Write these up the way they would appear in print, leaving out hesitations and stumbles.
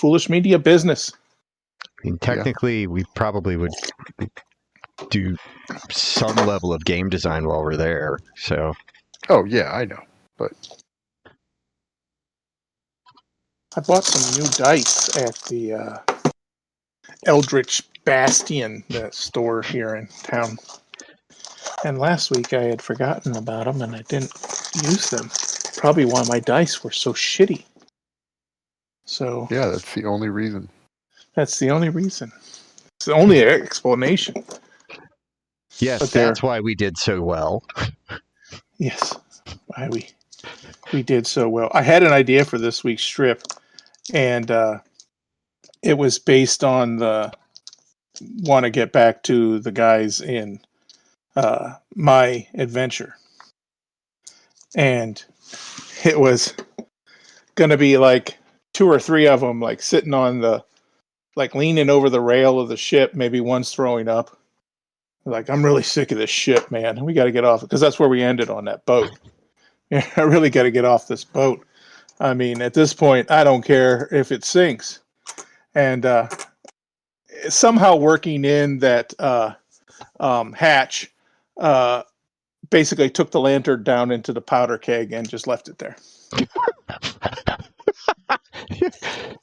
foolish media business. I mean, technically, we probably would do some level of game design while we're there. So, Oh yeah, I know. But I bought some new dice at the Eldritch Bastion, the store here in town. And last week I had forgotten about them and I didn't use them. Probably why my dice were so shitty. So yeah, that's the only reason. that's the only reason. It's the only explanation. yes, But that's why we did so well. Yes, why we did so well. I had an idea for this week's strip, and it was based on the want to get back to the guys in My Adventure, and it was going to be like 2 or 3 of them like sitting on the like leaning over the rail of the ship. Maybe one's throwing up. Like, I'm really sick of this ship, man. We got to get off, because that's where we ended, on that boat. Yeah, I really got to get off this boat. I mean, at this point, I don't care if it sinks. And somehow working in that hatch basically took the lantern down into the powder keg and just left it there.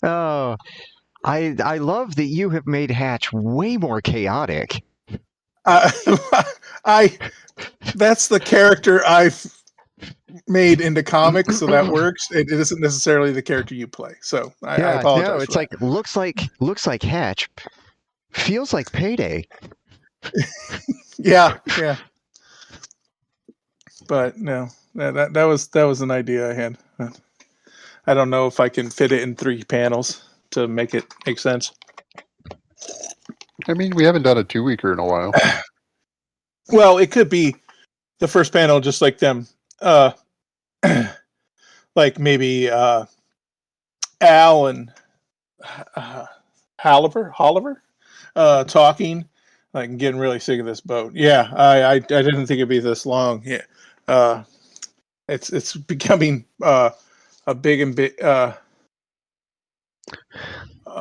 Oh, I love that you have made Hatch way more chaotic. That's the character I've made into comics, so that works. It isn't necessarily the character you play, so I apologize. No, it's like looks like Hatch, feels like Payday. yeah. But no, that was an idea I had. I don't know if I can fit it in 3 panels to make it make sense. I mean, we haven't done a 2-weeker in a while. Well, it could be the first panel, just like them. Like maybe Al and Holliver talking, like getting really sick of this boat. Yeah, I didn't think it'd be this long. Yeah, it's becoming a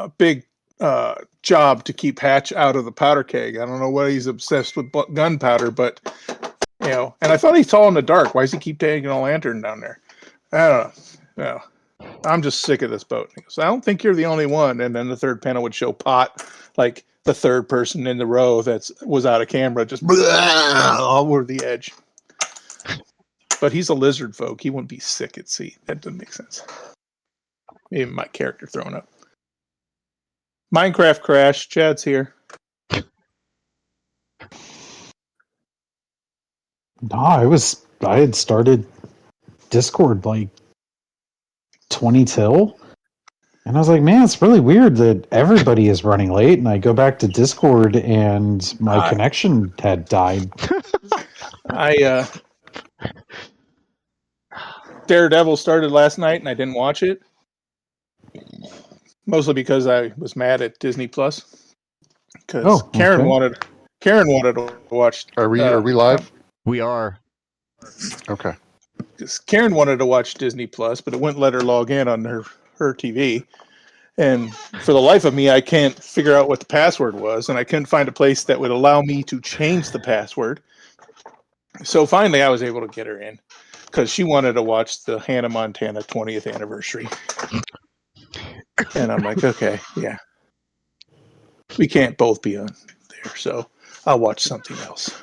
big job to keep Hatch out of the powder keg. I don't know what he's obsessed with gunpowder, but and I thought he's tall in the dark. Why does he keep taking a lantern down there? I don't know. I'm just sick of this boat. He goes, I don't think you're the only one. And then the third panel would show Pot, like the third person in the row that was out of camera, just all over the edge. But he's a lizard folk. He wouldn't be sick at sea. That doesn't make sense. Maybe my character throwing up. Minecraft crash. Chad's here. No, I had started Discord like 20 till, and I was like, man, it's really weird that everybody is running late. And I go back to Discord and my connection had died. Daredevil started last night and I didn't watch it. Mostly because I was mad at Disney Plus. Because Karen wanted to watch. Are we live? We are. Okay. Because Karen wanted to watch Disney Plus, but it wouldn't let her log in on her TV. And for the life of me, I can't figure out what the password was, and I couldn't find a place that would allow me to change the password. So finally, I was able to get her in because she wanted to watch the Hannah Montana 20th anniversary. And I'm like, okay, yeah. We can't both be on there, so I'll watch something else.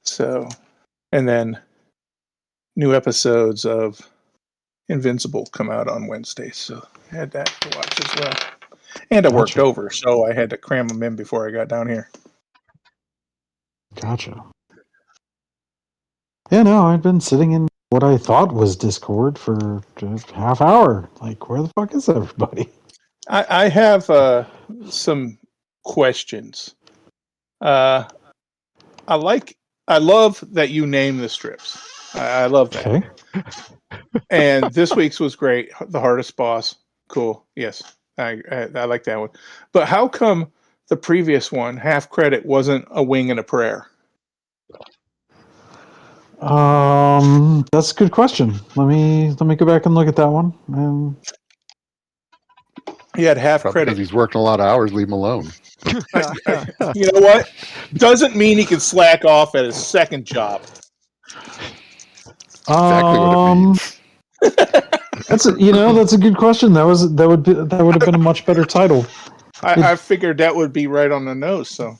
So, and then new episodes of Invincible come out on Wednesday, so I had that to watch as well. And I worked over, so I had to cram them in before I got down here. Gotcha. Yeah, no, I've been sitting in what I thought was Discord for just half hour. Like, where the fuck is everybody? I have some questions. I love that you name the strips. I love that. Okay. And this week's was great. The hardest boss. Cool. Yes. I like that one. But how come the previous one, half credit, wasn't a wing and a prayer? That's a good question. Let me go back and look at that one. He had half Probably because credit. he's working a lot of hours. Leave him alone. You know what? Doesn't mean he can slack off at his second job. Exactly what it means. That's a good question. That would have been a much better title. I figured that would be right on the nose. So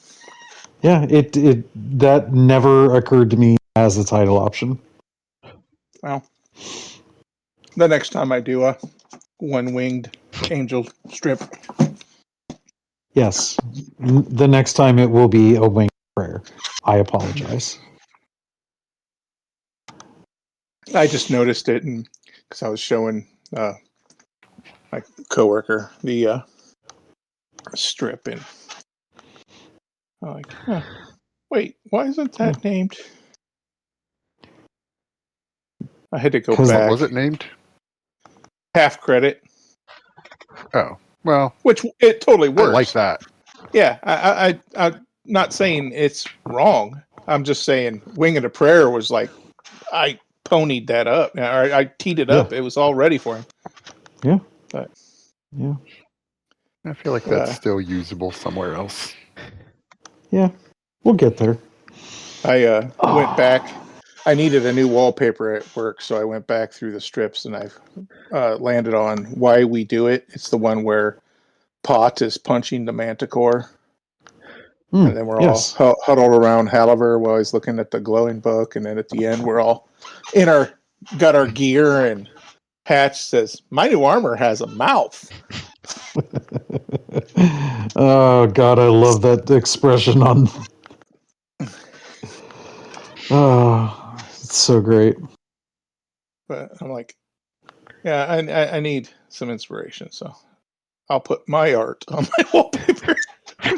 Yeah, it that never occurred to me as a title option. well, the next time I do a one-winged angel strip, Yes, the next time it will be a winged prayer. I apologize. I just noticed it, and because I was showing my coworker the strip, and I'm like, huh, wait, why isn't that named? I had to go 'Cause- back. What was it named? Half credit, Oh, well, which it totally I works. like that. Yeah, I'm not saying it's wrong. I'm just saying Wing of the Prayer was like, I ponied that up. I teed it up. It was all ready for him. Yeah. But, Yeah. I feel like that's still usable somewhere else. Yeah. We'll get there. I went back. I needed a new wallpaper at work, so I went back through the strips, and I've landed on Why We Do It. It's the one where Pot is punching the Manticore. And then we're all huddled around Haliver while he's looking at the glowing book. And then at the end, we're all got our gear, and Hatch says, "My new armor has a mouth." Oh God, I love that expression on. Oh, it's so great. But I'm like, yeah, I need some inspiration, so I'll put my art on my wallpaper.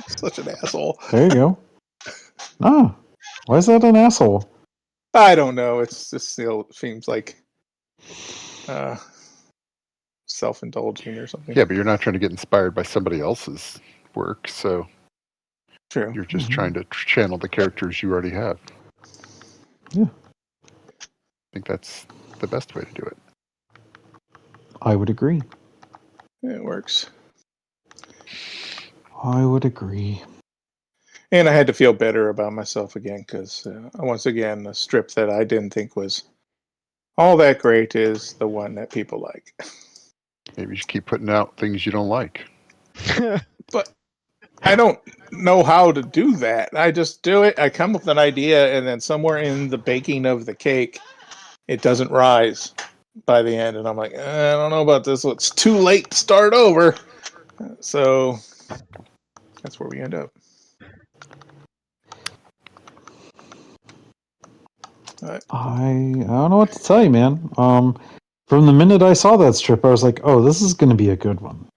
Such an asshole. There you go. Ah, why is that an asshole? I don't know. It's just still seems like self-indulging or something. Yeah, but you're not trying to get inspired by somebody else's work, so True. you're just trying to channel the characters you already have. Yeah. I think that's the best way to do it. I would agree. It works. I would agree. And I had to feel better about myself again because once again, the strip that I didn't think was all that great is the one that people like. Maybe you should keep putting out things you don't like. But I don't know how to do that. I just do it. I come up with an idea, and then somewhere in the baking of the cake, it doesn't rise by the end. And I'm like, I don't know about this. It's too late to start over. So that's where we end up. I don't know what to tell you, man. From the minute I saw that strip, I was like, "Oh, this is going to be a good one."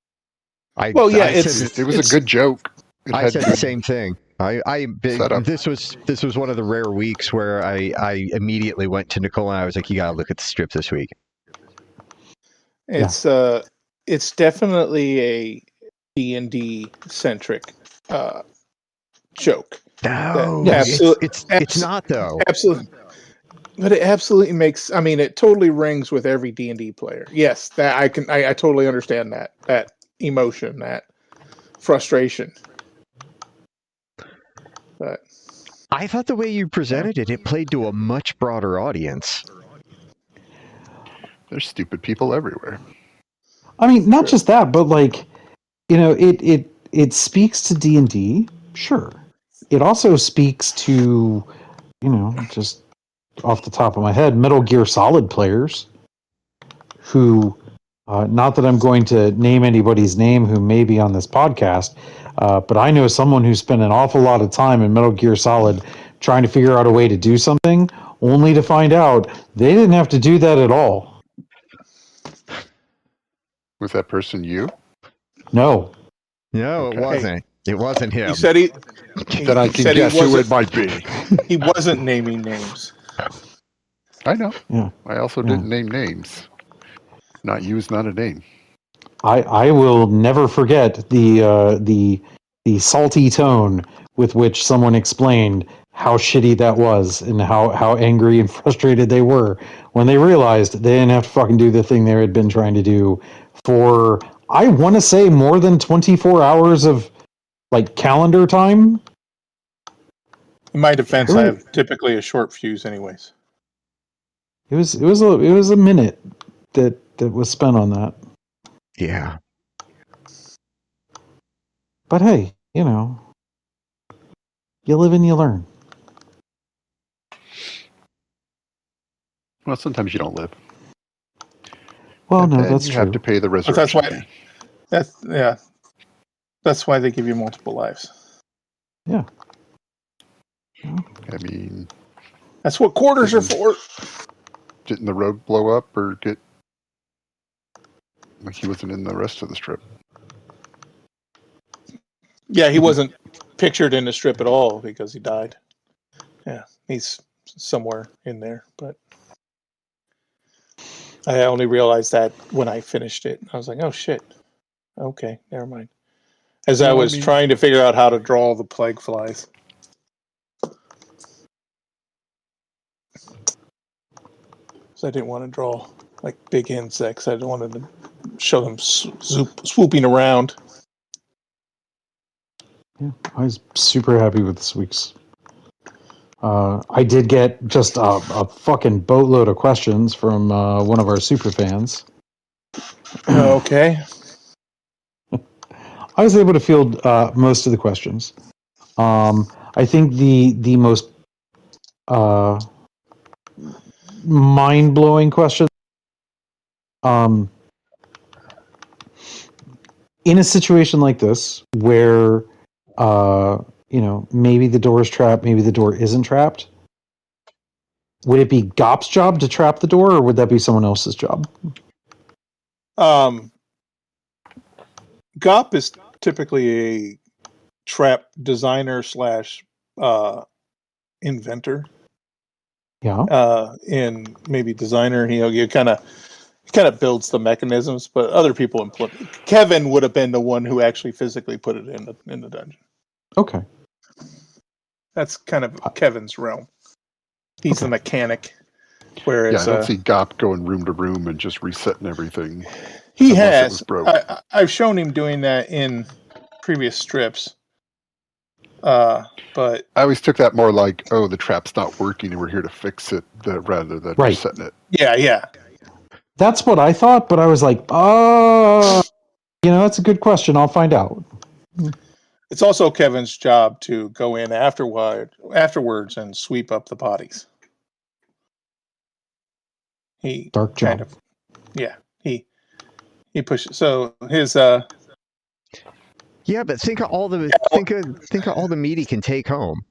It was a good joke. I said the same thing. Setup. This was one of the rare weeks where I immediately went to Nicole and I was like, "You gotta look at the strip this week." It's definitely a D&D centric joke. No, it's not though. Absolutely. But it absolutely makes. I mean, it totally rings with every D&D player. Yes, that I can. I totally understand that emotion, that frustration. But I thought the way you presented it played to a much broader audience. There's stupid people everywhere. I mean, not just that, but like, it speaks to D&D. Sure, it also speaks to, just off the top of my head, Metal Gear Solid players who, not that I'm going to name anybody's name who may be on this podcast, but I know someone who spent an awful lot of time in Metal Gear Solid trying to figure out a way to do something, only to find out they didn't have to do that at all. Was that person you? No. No, Okay. it wasn't. It wasn't him. he said he Then I can said guess who it might be. he wasn't naming names. I know. Yeah. I also didn't name names. Not used, not a name. I will never forget the salty tone with which someone explained how shitty that was and how angry and frustrated they were when they realized they didn't have to fucking do the thing they had been trying to do for I want to say more than 24 hours of like calendar time. In my defense, I Really? have typically a short fuse, anyways. It was a minute that was spent on that. Yeah. But hey, you know, you live and you learn. Well, sometimes you don't live. Well, And no, then that's you true. have to pay the But that's resurrection why fee. that's why they give you multiple lives. I mean, That's what quarters are for. didn't the road blow up or get like he wasn't in the rest of the strip? Yeah, he wasn't pictured in the strip at all because he died. Yeah, he's somewhere in there, but I only realized that when I finished it. I was like, oh shit. Okay, never mind. As I No, I was mean- trying to figure out how to draw the plague flies. So I didn't want to draw like big insects. I wanted to show them swooping around. Yeah, I was super happy with this week's. I did get just a fucking boatload of questions from one of our super fans. Okay. I was able to field most of the questions. I think the most mind blowing question. In a situation like this, where you know, maybe the door is trapped, maybe the door isn't trapped. Would it be Gop's job to trap the door, or would that be someone else's job? Gop is typically a trap designer slash inventor. Yeah. In maybe designer, you kind of builds the mechanisms, but other people implement. Kevin would have been the one who actually physically put it in the dungeon. Okay. That's kind of Kevin's realm. He's the mechanic. Whereas I don't see Gop going room to room and just resetting everything. he unless it was has. broke. I've shown him doing that in previous strips. But I always took that more like, oh, the trap's not working and we're here to fix it, rather than Right. resetting it. yeah. That's what I thought, but I was like, oh, you know, that's a good question. I'll find out. It's also Kevin's job to go in afterwards and sweep up the bodies. He Dark kind job. of, yeah. He pushes. So his Yeah, but think of all the think of all the meat he can take home.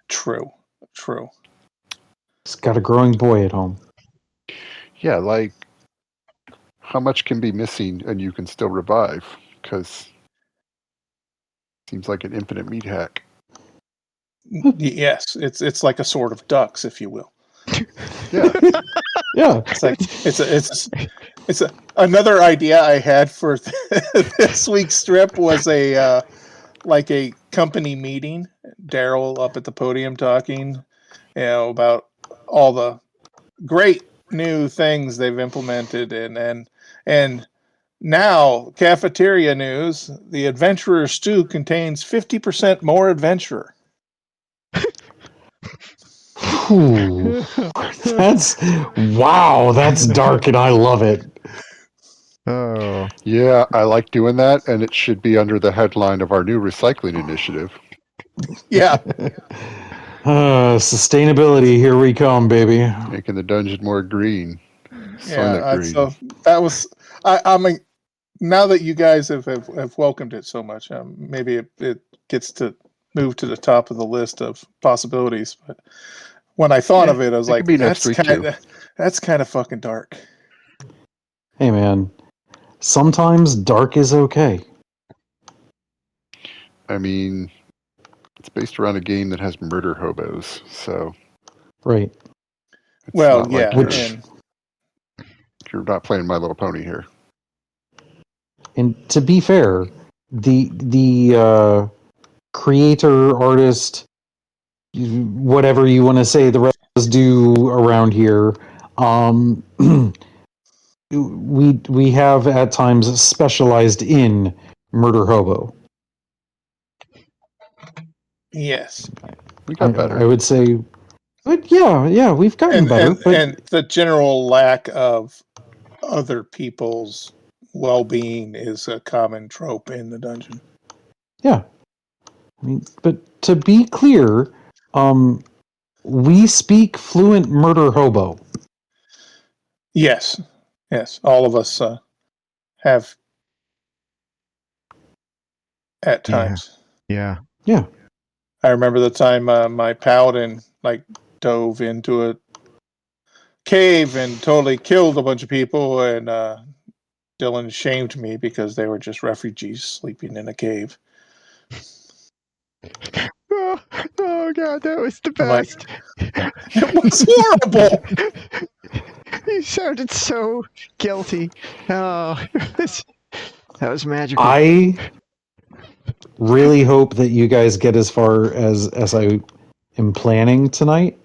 true. He's got a growing boy at home. Yeah, like how much can be missing and you can still revive? Because seems like an infinite meat hack. Yes, it's like a sword of ducks, if you will. Yeah, Yeah. It's like it's another idea I had for this week's strip was a like a company meeting. Daryl up at the podium talking, you know, about all the great new things they've implemented, and now cafeteria news: the Adventurer Stew contains 50% more adventurer. Ooh, that's wow. That's dark, and I love it. Oh, yeah, I like doing that, and it should be under the headline of our new recycling initiative. Yeah, Sustainability. Here we come, baby. Making the dungeon more green. Silent yeah. green. So that was I mean, now that you guys have welcomed it so much, maybe it gets to move to the top of the list of possibilities. But when I thought of it, I was it like, could be next week, too. that's kind of fucking dark. Hey, man. Sometimes dark is okay. I mean, it's based around a game that has murder hobos, so Right. it's Well, not yeah, like and you're not playing My Little Pony here. And to be fair, the creator, artist, whatever you want to say, the rest of us do around here, we have at times specialized in murder hobo. Yes. We got better. I would say, but yeah, we've gotten better. But And the general lack of other people's well-being is a common trope in the dungeon. yeah, I mean, but to be clear, we speak fluent murder hobo. Yes, all of us have at Yeah. times. Yeah. I remember the time my paladin dove into a cave and totally killed a bunch of people, and Dylan shamed me because they were just refugees sleeping in a cave. Oh God, that was the I'm like, best. It was horrible. You sounded so guilty. Oh, that was magical. I really hope that you guys get as far as I am planning tonight.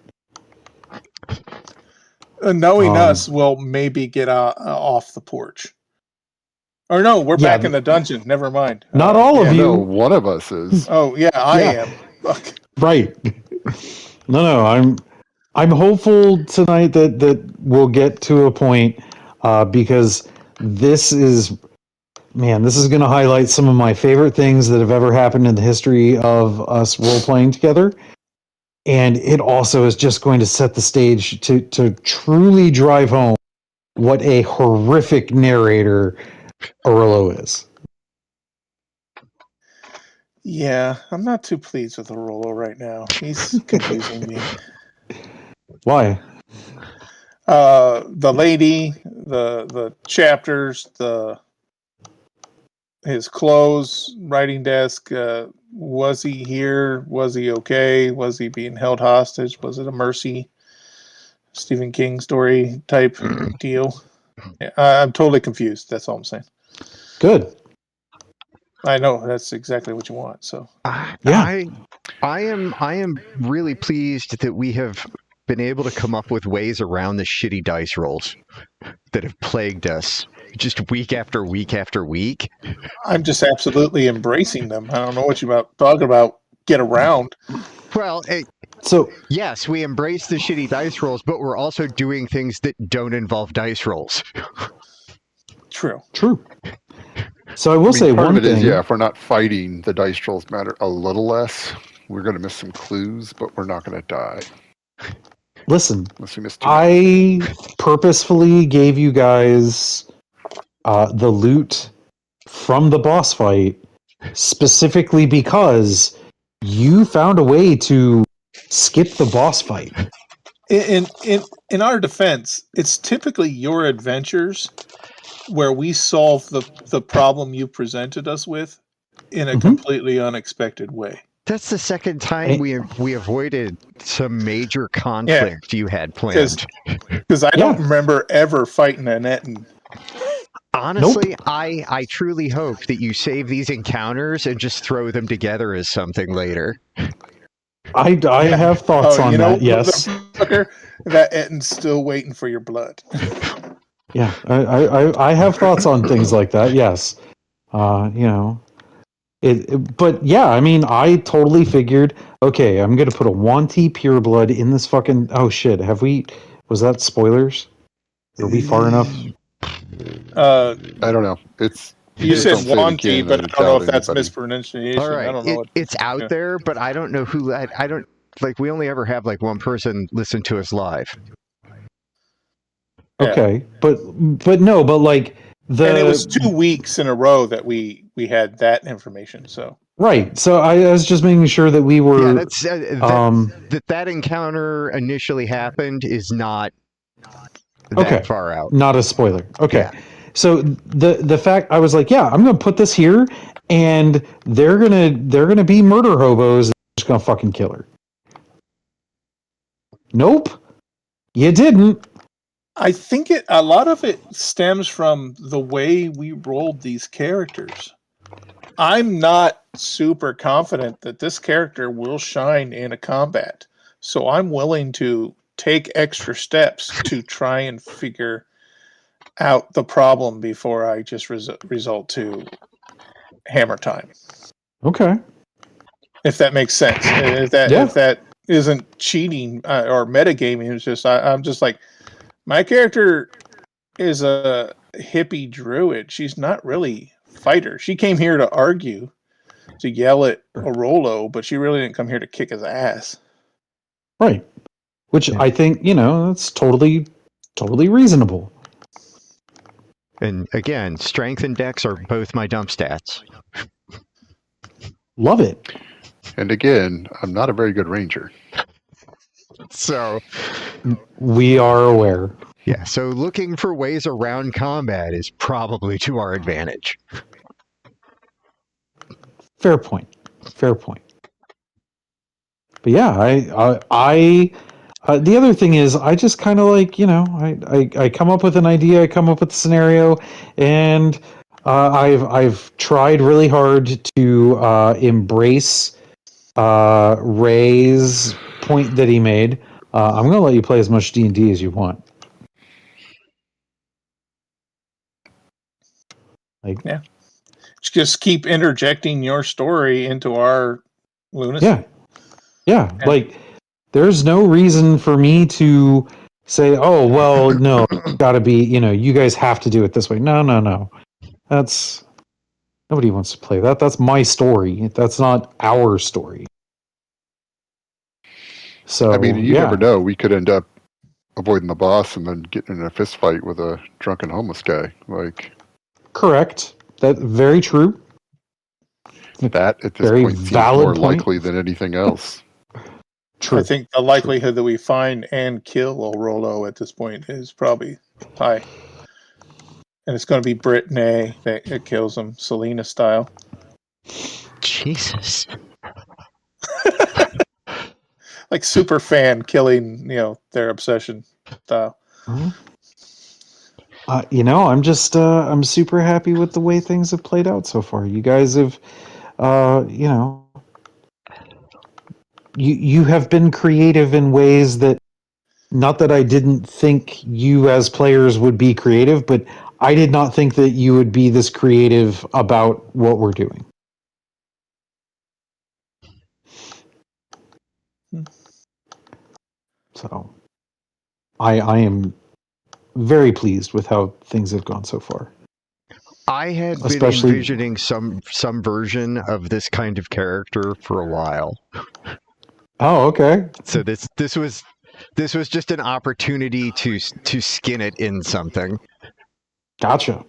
Knowing us, we'll maybe get off the porch. Or no, we're Yeah, back in the dungeon. Never mind. Not all of yeah. you. No, one of us is. Oh yeah, I Yeah. am. Fuck. Right. No, I'm hopeful tonight that we'll get to a point because this is going to highlight some of my favorite things that have ever happened in the history of us role playing together. And it also is just going to set the stage to truly drive home what a horrific narrator Aurelio is. Yeah, I'm not too pleased with Aurora right now. He's confusing me. Why? The lady, the chapters, his clothes, writing desk. Was he here? Was he okay? Was he being held hostage? Was it a Mercy Stephen King story type deal? Yeah, I'm totally confused. That's all I'm saying. Good. I know that's exactly what you want. So Yeah. I am really pleased that we have been able to come up with ways around the shitty dice rolls that have plagued us just week after week after week. I'm just absolutely embracing them. I don't know what you're talking about. Get around. Well, So yes, we embrace the shitty dice rolls, but we're also doing things that don't involve dice rolls. True. So I will say part one of it thing. is, if we're not fighting, the dice rolls matter a little less. We're going to miss some clues, but we're not going to die. Listen, Unless we miss too many. I purposefully gave you guys the loot from the boss fight specifically because you found a way to skip the boss fight. In our defense, it's typically your adventures where we solve the problem you presented us with in a completely unexpected way. That's the second time we avoided some major conflict you had planned. Because I don't remember ever fighting Annette. Honestly, I truly hope that you save these encounters and just throw them together as something later. I have thoughts on that, yes. That Etton's still waiting for your blood. Yeah, I have thoughts on things like that, yes. But yeah, I mean, I totally figured, okay, I'm going to put a Wanty Pureblood in this fucking... Oh shit, was that spoilers? Are we far enough? I don't know. You said Wanty, but I don't know if that's anybody. mispronunciation. All right, I don't know. it's out there, but I don't know who. I don't like. We only ever have one person listen to us live. Okay, but no, but like and it was 2 weeks in a row that we had that information. So right. So I was just making sure that we were. Yeah, that's that encounter initially happened is not that far out. Not a spoiler. Okay. Yeah. So the fact I was like, yeah, I'm gonna put this here, and they're gonna be murder hobos. And just gonna fucking kill her. Nope, you didn't. I think a lot of it stems from the way we rolled these characters. I'm not super confident that this character will shine in a combat, so I'm willing to take extra steps to try and figure out the problem before I just result to hammer time. Okay. If that makes sense. If that isn't cheating or metagaming, it's just I'm just like, my character is a hippie druid. She's not really a fighter. She came here to argue, to yell at Orolo, but she really didn't come here to kick his ass. Right. Which I think, that's totally reasonable. And again, strength and dex are both my dump stats. Love it. And again, I'm not a very good ranger. So, We are aware. yeah, so looking for ways around combat is probably to our advantage. Fair point. But yeah, I the other thing is, I just kind of like, I come up with an idea, I come up with a scenario, and I've tried really hard to embrace Ray's point that he made. I'm going to let you play as much D&D as you want. Just keep interjecting your story into our lunacy. Yeah. Like, there's no reason for me to say, oh, well, no, gotta be, you guys have to do it this way. No. That's, nobody wants to play that. That's my story. That's not our story. So, I mean, you never know. We could end up avoiding the boss and then getting in a fist fight with a drunken homeless guy. Like, correct. That very true. That at this Very point seems valid more point. likely than anything else. True. I think the likelihood that we find and kill Orolo at this point is probably high. And it's going to be Brittany that kills him, Selena style. Jesus. Like super fan killing, their obsession style. I'm just I'm super happy with the way things have played out so far. You guys have you have been creative in ways that, not that I didn't think you as players would be creative, but I did not think that you would be this creative about what we're doing. So I am very pleased with how things have gone so far. I had been Especially- envisioning some version of this kind of character for a while. Oh, okay. So this was just an opportunity to skin it in something. Gotcha.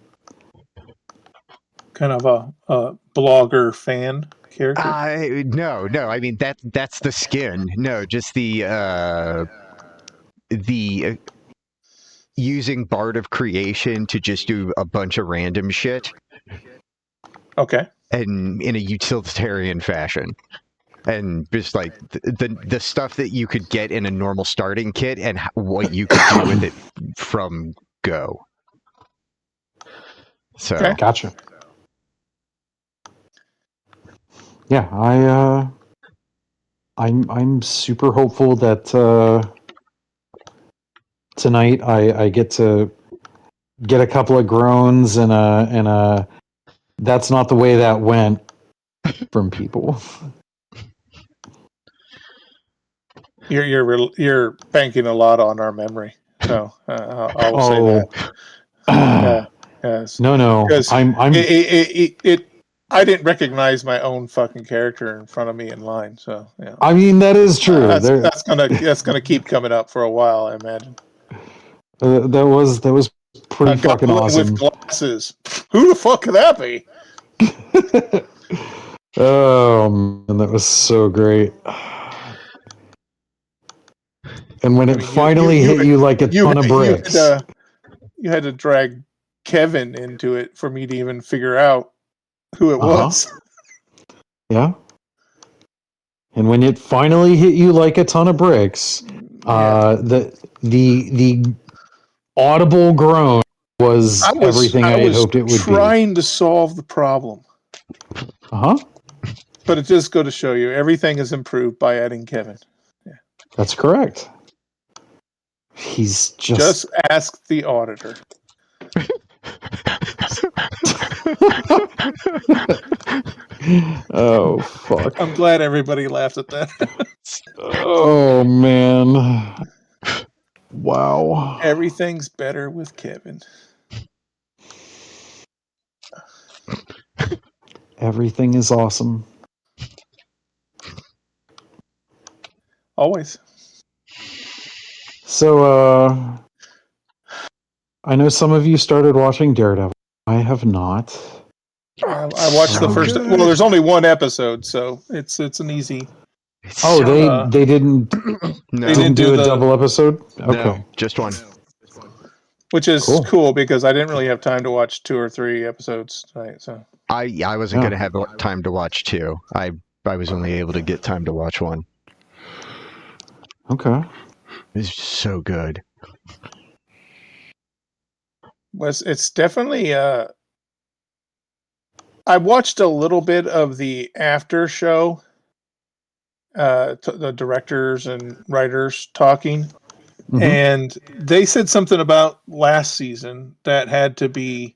Kind of a blogger fan character. No. I mean that's the skin. No, just the using Bard of Creation to just do a bunch of random shit. Okay. And in a utilitarian fashion. And just like the stuff that you could get in a normal starting kit and what you could do with it from go. So Okay. Gotcha. Yeah, I'm super hopeful that tonight I get to get a couple of groans and a that's not the way that went from people. You're banking a lot on our memory, so I will say that. Yes. No. Because I'm I didn't recognize my own fucking character in front of me in line, so yeah. I mean, that is true. That's gonna keep coming up for a while, I imagine. That was pretty fucking awesome. With glasses. Who the fuck could that be? Oh man, that was so great. And when it finally hit you like a ton of bricks. You had to drag Kevin into it for me to even figure out who it was. Yeah. And when it finally hit you like a ton of bricks, the audible groan was everything I had hoped it would be. Trying to solve the problem. But it does go to show you everything is improved by adding Kevin. Yeah. That's correct. He's just ask the auditor. Oh fuck. I'm glad everybody laughed at that. Oh man. Wow. Everything's better with Kevin. Everything is awesome. Always. So I know some of you started watching Daredevil. I have not. I watched the So first. good. Well, there's only one episode, so it's an easy. It's Oh, so- they didn't no, They didn't do a the- double episode? Okay. no, just one. Which is Cool. cool because I didn't really have time to watch 2 or 3 episodes tonight. So I wasn't Yeah. gonna have time to watch two. I was only able to get time to watch one. Okay. It's so good. it's definitely. I watched a little bit of the after show. The directors and writers talking. Mhm. And they said something about last season that had to be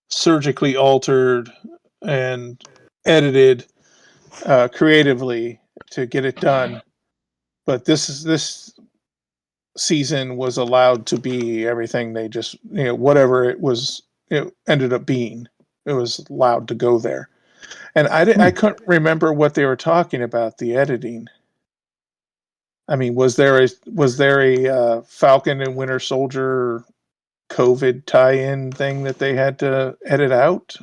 surgically altered and edited creatively to get it done. But this season was allowed to be everything they just, whatever it ended up being. It was allowed to go there. And I couldn't remember what they were talking about, the editing. I mean, was there a Falcon and Winter Soldier COVID tie-in thing that they had to edit out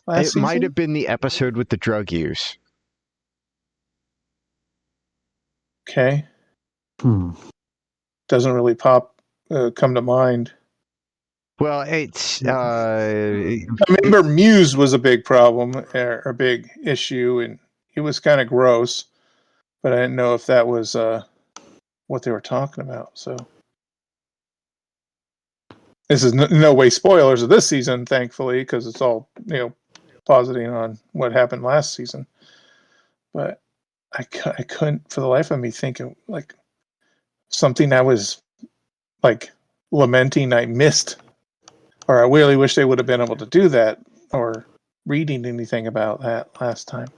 last It season? might have been the episode with the drug use. Okay, Hmm. doesn't really come to mind. Well, it's I remember Muse was a big problem, or a big issue, and it was kind of gross. But I didn't know if that was what they were talking about. So this is no way spoilers of this season, thankfully, because it's all positing on what happened last season. But I couldn't for the life of me think of like something I was like lamenting I missed, or I really wish they would have been able to do that, or reading anything about that last time.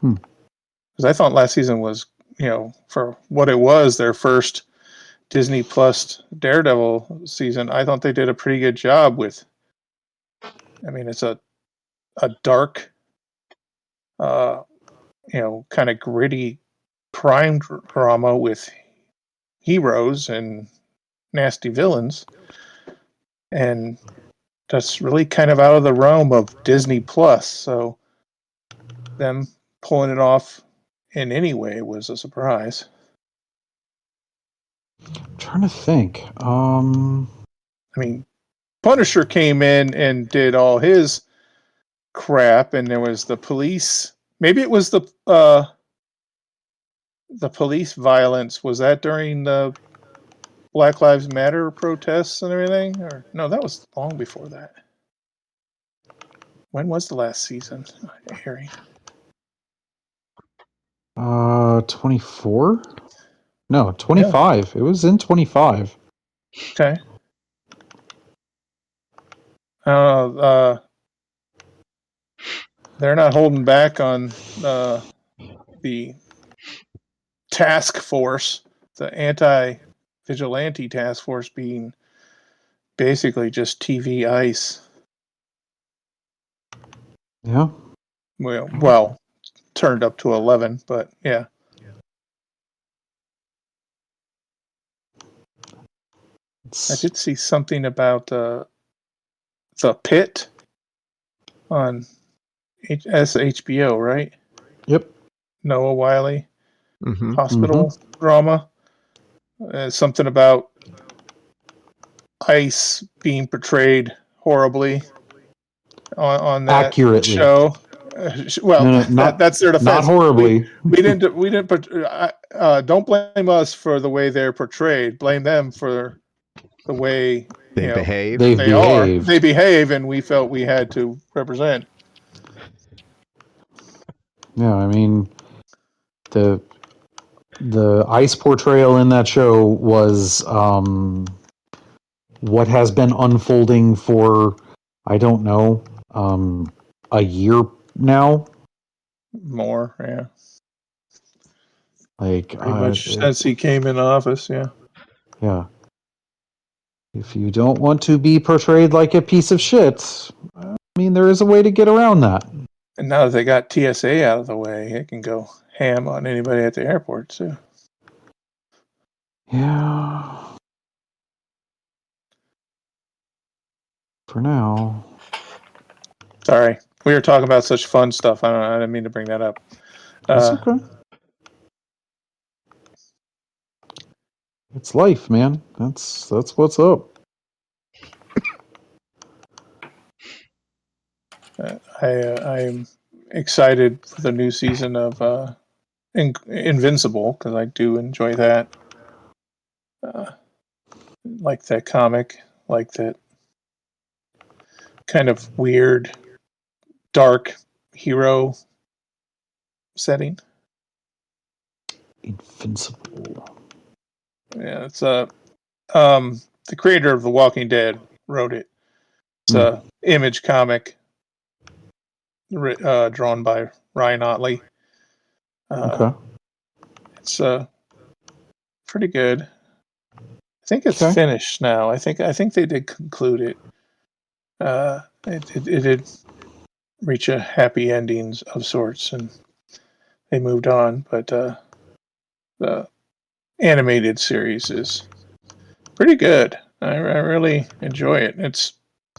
Because I thought last season was, for what it was, their first Disney Plus Daredevil season. I thought they did a pretty good job with. I mean, it's a dark, kind of gritty crime drama with heroes and nasty villains, and that's really kind of out of the realm of Disney Plus. So them pulling it off in any way was a surprise. I'm trying to think. I mean, Punisher came in and did all his crap, and there was the police. Maybe it was the police violence. Was that during the Black Lives Matter protests and everything? Or no, that was long before that. When was the last season airing? 24? No, 25. It was in 25. Okay. They're not holding back on the task force, the anti-vigilante task force, being basically just TV ice. Yeah. Well, turned up to 11, but yeah. I did see something about the Pit on HBO, right? Yep. Noah Wiley mhm. hospital drama. Something about ICE being portrayed horribly on that Accurately. show. Well, No, not- that's their defense. Not horribly. We didn't. Don't blame us for the way they're portrayed. Blame them for the way They behave. They've they are. behaved. They behave, and we felt we had to represent. Yeah, I mean, the ICE portrayal in that show was what has been unfolding for, I don't know, a year now. More, yeah. Like Pretty much since he came in office, yeah. yeah. If you don't want to be portrayed like a piece of shit, I mean, there is a way to get around that. And now that they got TSA out of the way, it can go ham on anybody at the airport, too. Yeah. For now. Sorry. We were talking about such fun stuff. I didn't mean to bring that up. That's okay. It's life, man. That's what's up. I'm excited for the new season of Invincible because I do enjoy that. Like that comic, like that kind of weird, dark hero setting. Invincible. Yeah, it's the creator of The Walking Dead wrote it. It's a Image comic drawn by Ryan Otley. Okay. It's pretty good. I think it's finished now. I think they did conclude it. It did reach a happy endings of sorts, and they moved on. But the animated series is pretty good. I really enjoy it. It's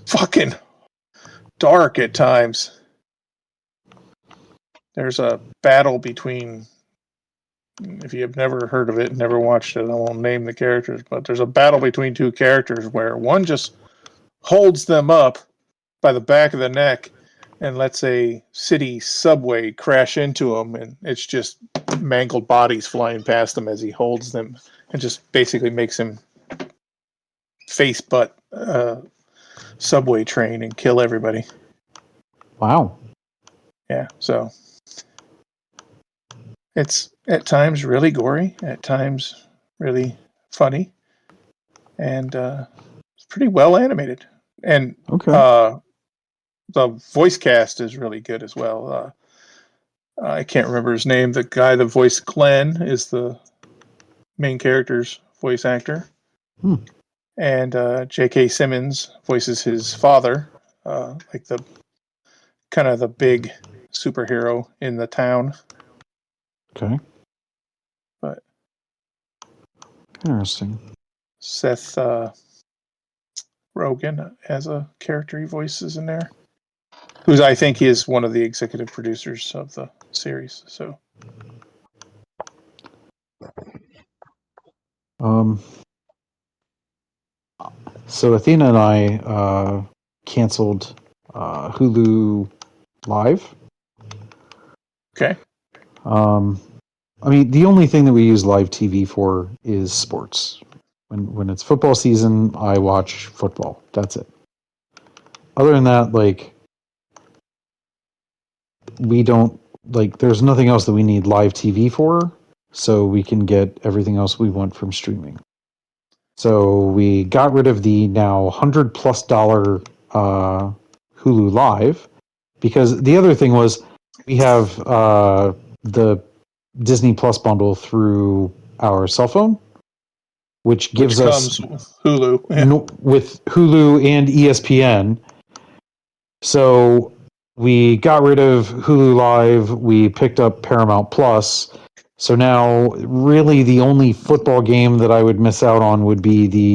fucking dark at times. There's a battle between, if you've never heard of it, never watched it, I won't name the characters, but there's a battle between two characters where one just holds them up by the back of the neck and lets a city subway crash into him, and it's just mangled bodies flying past him as he holds them, and just basically makes him face butt subway train and kill everybody. Wow. Yeah, so it's at times really gory, at times really funny, and it's pretty well animated. And the voice cast is really good as well. I can't remember his name. The guy that voiced Glenn is the main character's voice actor. And J.K. Simmons voices his father, like the kind of the big superhero in the town. Okay. But interesting. Seth Rogen as a character he voices in there, who's I think he is one of the executive producers of the series. So, so Athena and I canceled Hulu Live. Okay. I mean, the only thing that we use live TV for is sports. When it's football season, I watch football. That's it. Other than that, like, we don't, like, there's nothing else that we need live TV for, so we can get everything else we want from streaming. So we got rid of the now $100+ Hulu Live, because the other thing was we have the Disney Plus bundle through our cell phone, which gives us Hulu with Hulu and ESPN. So we got rid of Hulu Live. We picked up Paramount Plus. So now, really, the only football game that I would miss out on would be the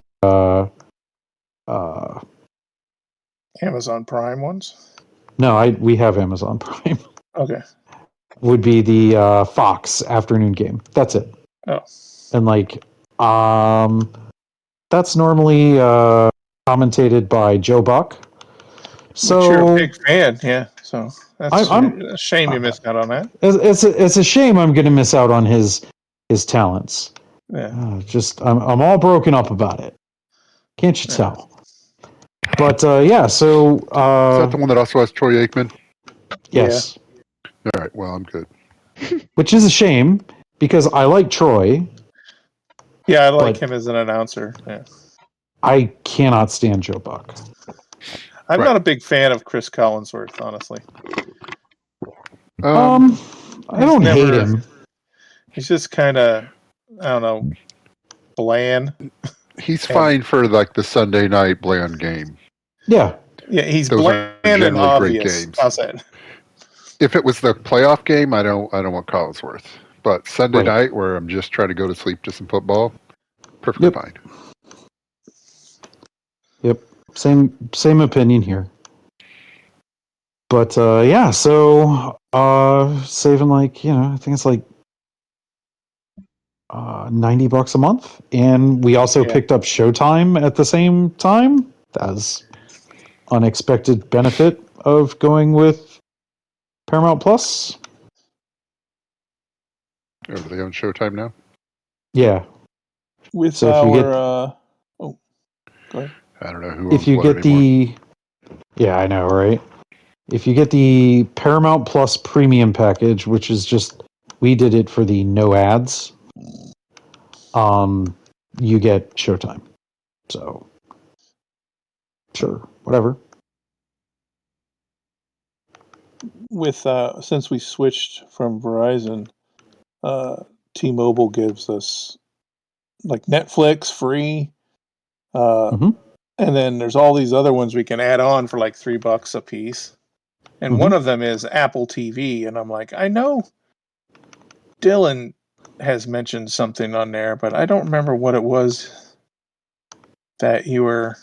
Amazon Prime ones. No, we have Amazon Prime. Okay. Would be the Fox afternoon game. That's it. Oh. And like, that's normally commentated by Joe Buck. So but you're a big fan, yeah. So that's a shame you missed out on that. It's a shame I'm going to miss out on his talents. Yeah. Just I'm all broken up about it. Can't you tell? But yeah. So is that the one that also has Troy Aikman? Yes. Yeah. All right. Well, I'm good. Which is a shame because I like Troy. Yeah, I like him as an announcer. Yeah. I cannot stand Joe Buck. I'm Right. not a big fan of Chris Collinsworth, honestly. I don't hate never- him. He's just kind of, I don't know, bland. He's fine for like the Sunday night bland game. Yeah. Yeah, he's Those are bland and generally great obvious. games. I'll say it. If it was the playoff game, I don't want Collinsworth. But Sunday Right. night, where I'm just trying to go to sleep to some football, perfectly Yep. fine. Yep. Same opinion here. But yeah, so saving like, I think it's like $90 a month. And we also Yeah. picked up Showtime at the same time. That's unexpected benefit of going with Paramount Plus. Are they on Showtime now? Yeah. With So if you get- go ahead. I don't know who If owns you what get anymore. yeah, I know, right? If you get the Paramount Plus premium package, which is just, we did it for the no ads, you get Showtime. So, sure, whatever. With since we switched from Verizon, T-Mobile gives us like Netflix free, Mhm. and then there's all these other ones we can add on for like $3 a piece. And one of them is Apple TV, and I'm like, I know Dylan has mentioned something on there, but I don't remember what it was that you were.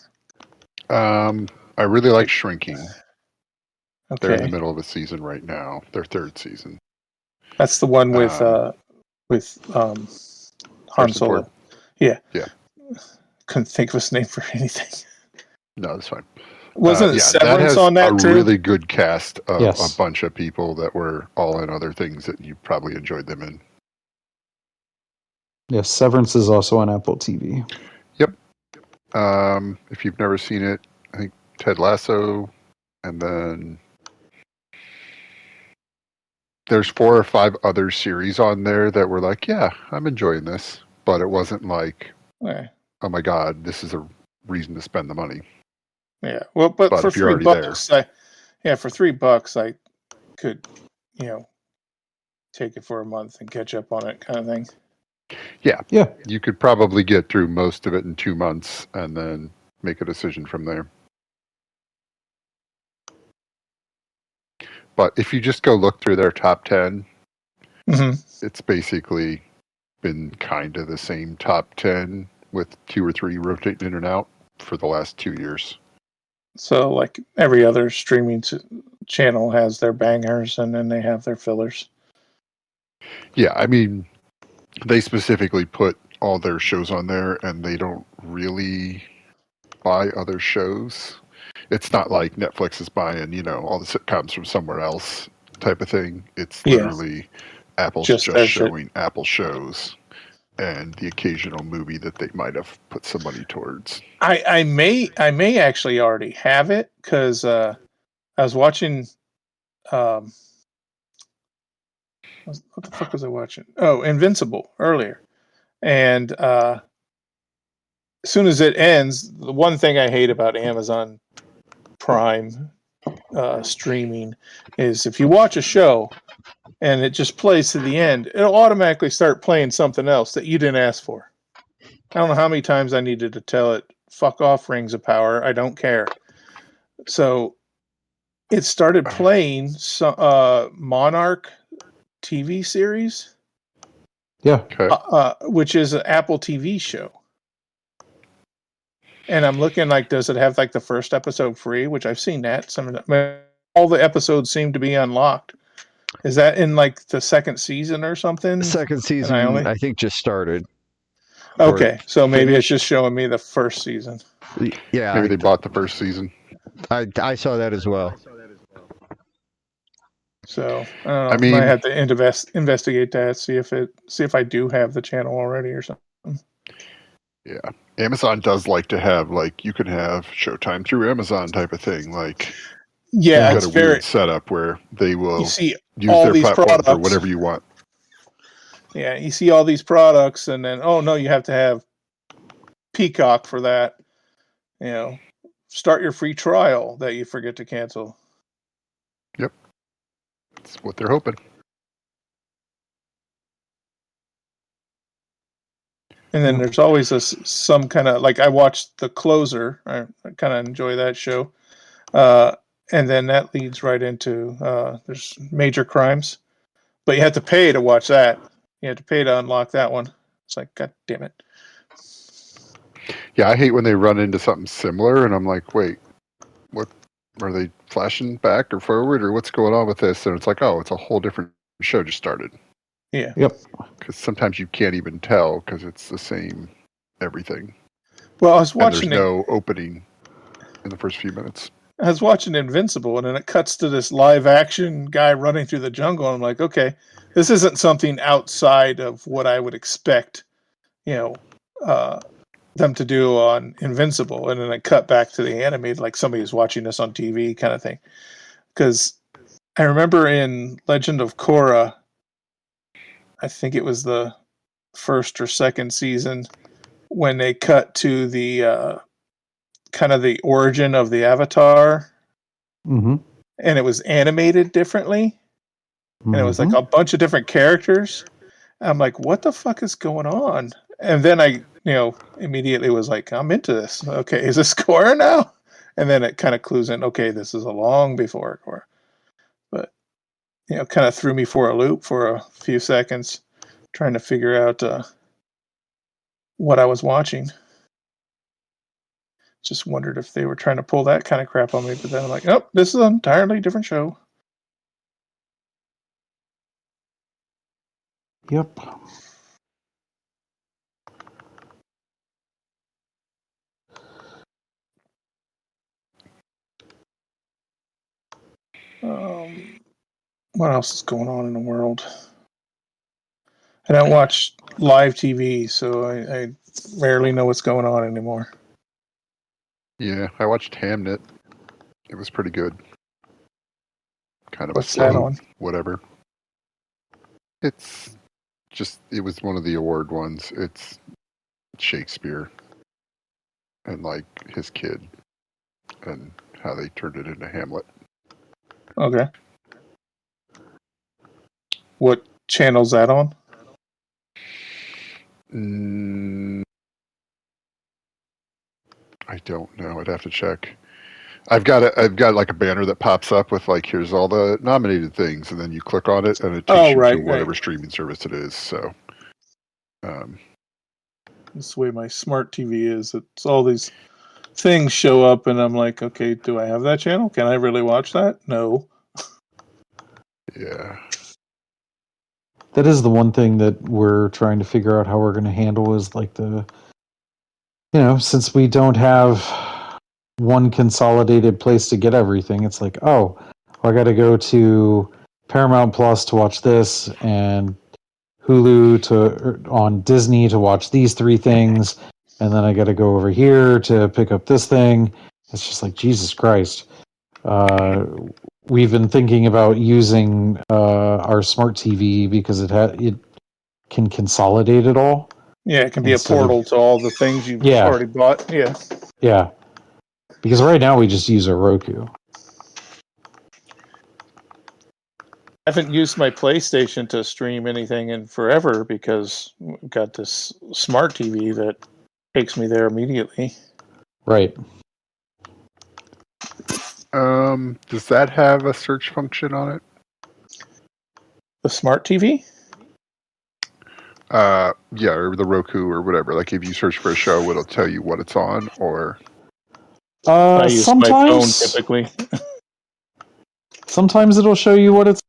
I really like Shrinking. They're in the Okay, middle of a season right now. Their third season. that's the one with Han Harrison Solo. Ford. Yeah. Yeah. Couldn't think of his name for anything. No, that's fine. Wasn't that Severance has on that a too? really good cast of Yes. a bunch of people that were all in other things that you probably enjoyed them in. Yes, Severance is also on Apple TV. If you've never seen it, I think Ted Lasso, and then there's 4 or 5 other series on there that were like, yeah, I'm enjoying this, but it wasn't like, Yeah. oh my god, this is a reason to spend the money. Yeah. Well, but But for if you're already $3, for $3, I could, take it for a month and catch up on it, kind of thing. Yeah, Yeah. you could probably get through most of it in 2 months and then make a decision from there. But if you just go look through their top 10, Mm-hmm. it's basically been kind of the same top 10 with 2 or 3 rotating in and out for the last 2 years. So, like every other streaming channel has their bangers, and then they have their fillers. Yeah, I mean, they specifically put all their shows on there, and they don't really buy other shows. It's not like Netflix is buying, all the sitcoms from somewhere else type of thing. It's Yeah. literally Apple's Just just their shit. showing Apple shows and the occasional movie that they might have put some money towards. I may actually already have it because I was watching. What the fuck was I watching? Oh, Invincible earlier, and as soon as it ends, the one thing I hate about Amazon Prime streaming is if you watch a show and it just plays to the end, it'll automatically start playing something else that you didn't ask for. I don't know how many times I needed to tell it, fuck off, Rings of Power, I don't care. So it started playing Monarch TV series, Yeah. Okay. which is an Apple TV show. And I'm looking like, does it have like the first episode free? Which I've seen that. All the episodes seem to be unlocked. Is that in like the second season or something? The second season, I think, just started. Okay, so maybe it's finished. just showing me the first season. Yeah, Maybe they bought the first season. I saw that as well. So I don't know. I mean- might have to investigate that, see if I do have the channel already or something. Yeah. Amazon does like to have, like, you can have Showtime through Amazon type of thing. Like, Yeah, you've it's got a very. weird setup where they will You see use all their these platform for products. whatever you want. Yeah, you see all these products, and then oh no, you have to have Peacock for that. start your free trial that you forget to cancel. That's what they're hoping. And then Yeah. there's always some kind of, like, I watched The Closer. I kind of enjoy that show. And then that leads right into there's Major Crimes, but you have to pay to watch that. You have to pay to unlock that one. It's like, God damn it. Yeah, I hate when they run into something similar, and I'm like, wait, what? Are they flashing back or forward, or what's going on with this? And it's like, oh, it's a whole different show just started. Yeah. Yep. Because sometimes you can't even tell because it's the same everything. Well, I was And there's watching no opening in the first few minutes. I was watching Invincible, and then it cuts to this live action guy running through the jungle. And I'm like, okay, this isn't something outside of what I would expect, them to do on Invincible. And then it cut back to the animated, like somebody's watching this on TV kind of thing. Because I remember in Legend of Korra, I think it was the first or second season, when they cut to the kind of the origin of the Avatar, Mm-hmm. and it was animated differently, and it was like a bunch of different characters. I'm like, what the fuck is going on? And then I, immediately was like, I'm into this. Okay, is this Korra now? And then it kind of clues in, okay, this is a long before Korra. But, kind of threw me for a loop for a few seconds, trying to figure out what I was watching. Just wondered if they were trying to pull that kind of crap on me, but then I'm like, nope, this is an entirely different show. Yep. What else is going on in the world? I don't watch live TV, so I rarely know what's going on anymore. Yeah, I watched Hamnet. It was pretty good. Kind of What's a slow, that on? whatever. It's just, it was one of the award ones. It's Shakespeare and like his kid and how they turned it into Hamlet. Okay. What channel's that on? I don't know. I'd have to check. I've got like a banner that pops up with like, here's all the nominated things, and then you click on it and it takes you to whatever streaming service it is. So, this way my smart TV is. It's all these things show up, and I'm like, okay, do I have that channel? Can I really watch that? No. yeah. That is the one thing that we're trying to figure out how we're going to handle is like since we don't have one consolidated place to get everything, it's like, oh, I got to go to Paramount Plus to watch this and Hulu on Disney to watch these three things, and then I got to go over here to pick up this thing. It's just like, Jesus Christ. We've been thinking about using our smart TV because it can consolidate it all. Yeah, it can be a portal to all the things you've already bought. Yeah. Yeah. Because right now we just use a Roku. I haven't used my PlayStation to stream anything in forever because we've got this smart TV that takes me there immediately. Right. Does that have a search function on it? The smart TV? Yeah, or the Roku or whatever. Like if you search for a show, it'll tell you what it's on, or I use sometimes, my phone typically. Sometimes it'll show you what it's.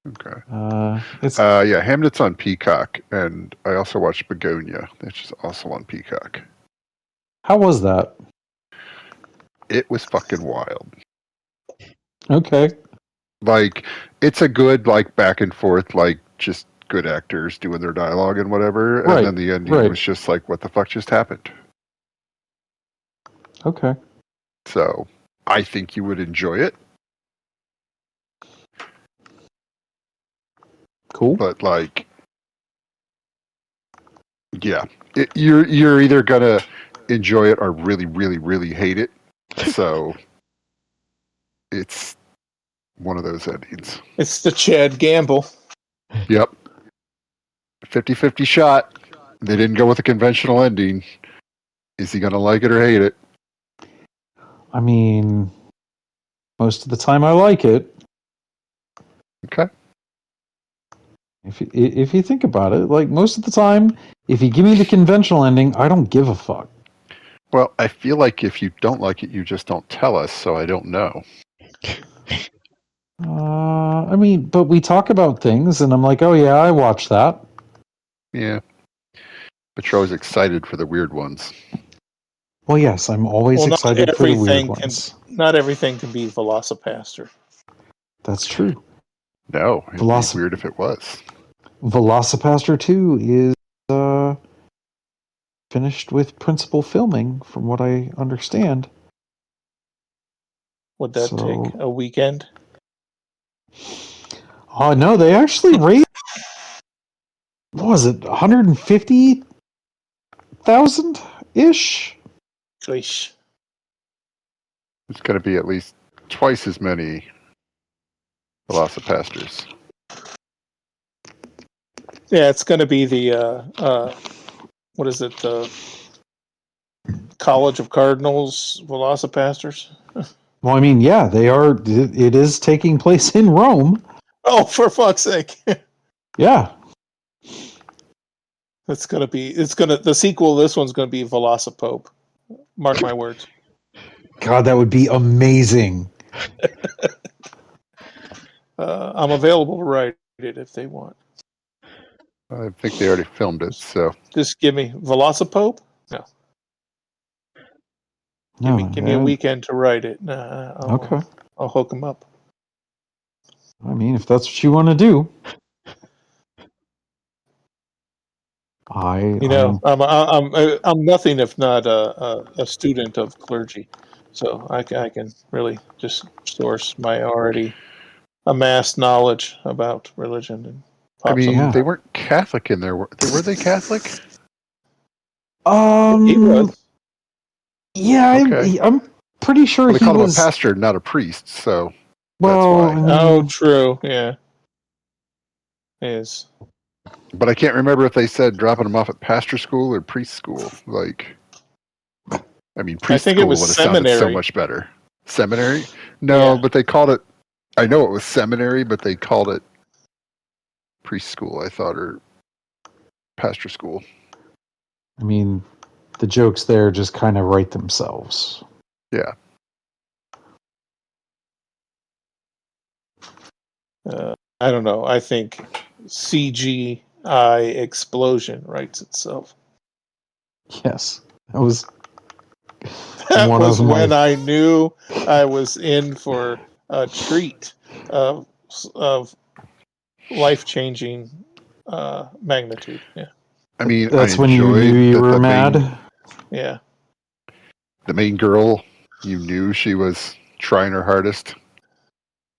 okay. Yeah, Hamlet's on Peacock, and I also watched Begonia, which is also on Peacock. How was that? It was fucking wild. Okay. Like, it's a good, like, back and forth, like, just good actors doing their dialogue and whatever. Right, And then the ending was just like, what the fuck just happened? Okay. So, I think you would enjoy it. Cool. But, like, yeah. You're either gonna enjoy it or really, really, really hate it. So it's one of those endings. It's the Chad Gamble. Yep. 50-50 shot. They didn't go with a conventional ending. Is he going to like it or hate it? I mean, most of the time I like it. Okay. If you think about it, like most of the time, if you give me the conventional ending, I don't give a fuck. Well, I feel like if you don't like it, you just don't tell us, so I don't know. I mean, but we talk about things, and I'm like, oh yeah, I watched that. Yeah. But you're always excited for the weird ones. Well, yes, I'm always Well, not excited for the weird everything ones. not everything can be Velocipaster. That's true. No, it'd Veloci- be weird if it was. Velocipaster 2 is finished with principal filming, from what I understand. Would that take a weekend? Oh no, they actually raised. What was it? 150,000 ish. Gosh. It's going to be at least twice as many Velocipastors. Yeah, it's going to be the what is it? The College of Cardinals Velocipastors. Well, I mean, yeah, they are. It is taking place in Rome. Oh, for fuck's sake! Yeah. It's gonna be. The sequel. This one's gonna be Velocipope. Mark my words. God, that would be amazing. I'm available to write it if they want. I think they already filmed it, so Just give me Velocipope. No, No, give me a weekend to write it. Okay. I'll hook them up. I mean, if that's what you want to do. I'm nothing if not a student of clergy, so I can really just source my already amassed knowledge about religion and I pop mean, something. they weren't Catholic in there. Were they Catholic? He was. Yeah, Okay. I'm pretty sure Well, they he called was. him a pastor, not a priest, so Well, that's why. I mean, Oh, true. Yeah. Is But I can't remember if they said dropping him off at pastor school or priest school. Like, I mean, priest think it school was would have sounded so seminary. much better. Seminary? No, Yeah. but they called it. I know it was seminary, but they called it priest school, I thought, or pastor school. I mean, the jokes there just kind of write themselves. Yeah. I don't know. I think CGI explosion writes itself. Yes, that was That one was of my. when I knew I was in for a treat of life-changing magnitude. Yeah. I mean, That's I when you enjoyed knew you that were mad. Yeah. the main girl, you knew she was trying her hardest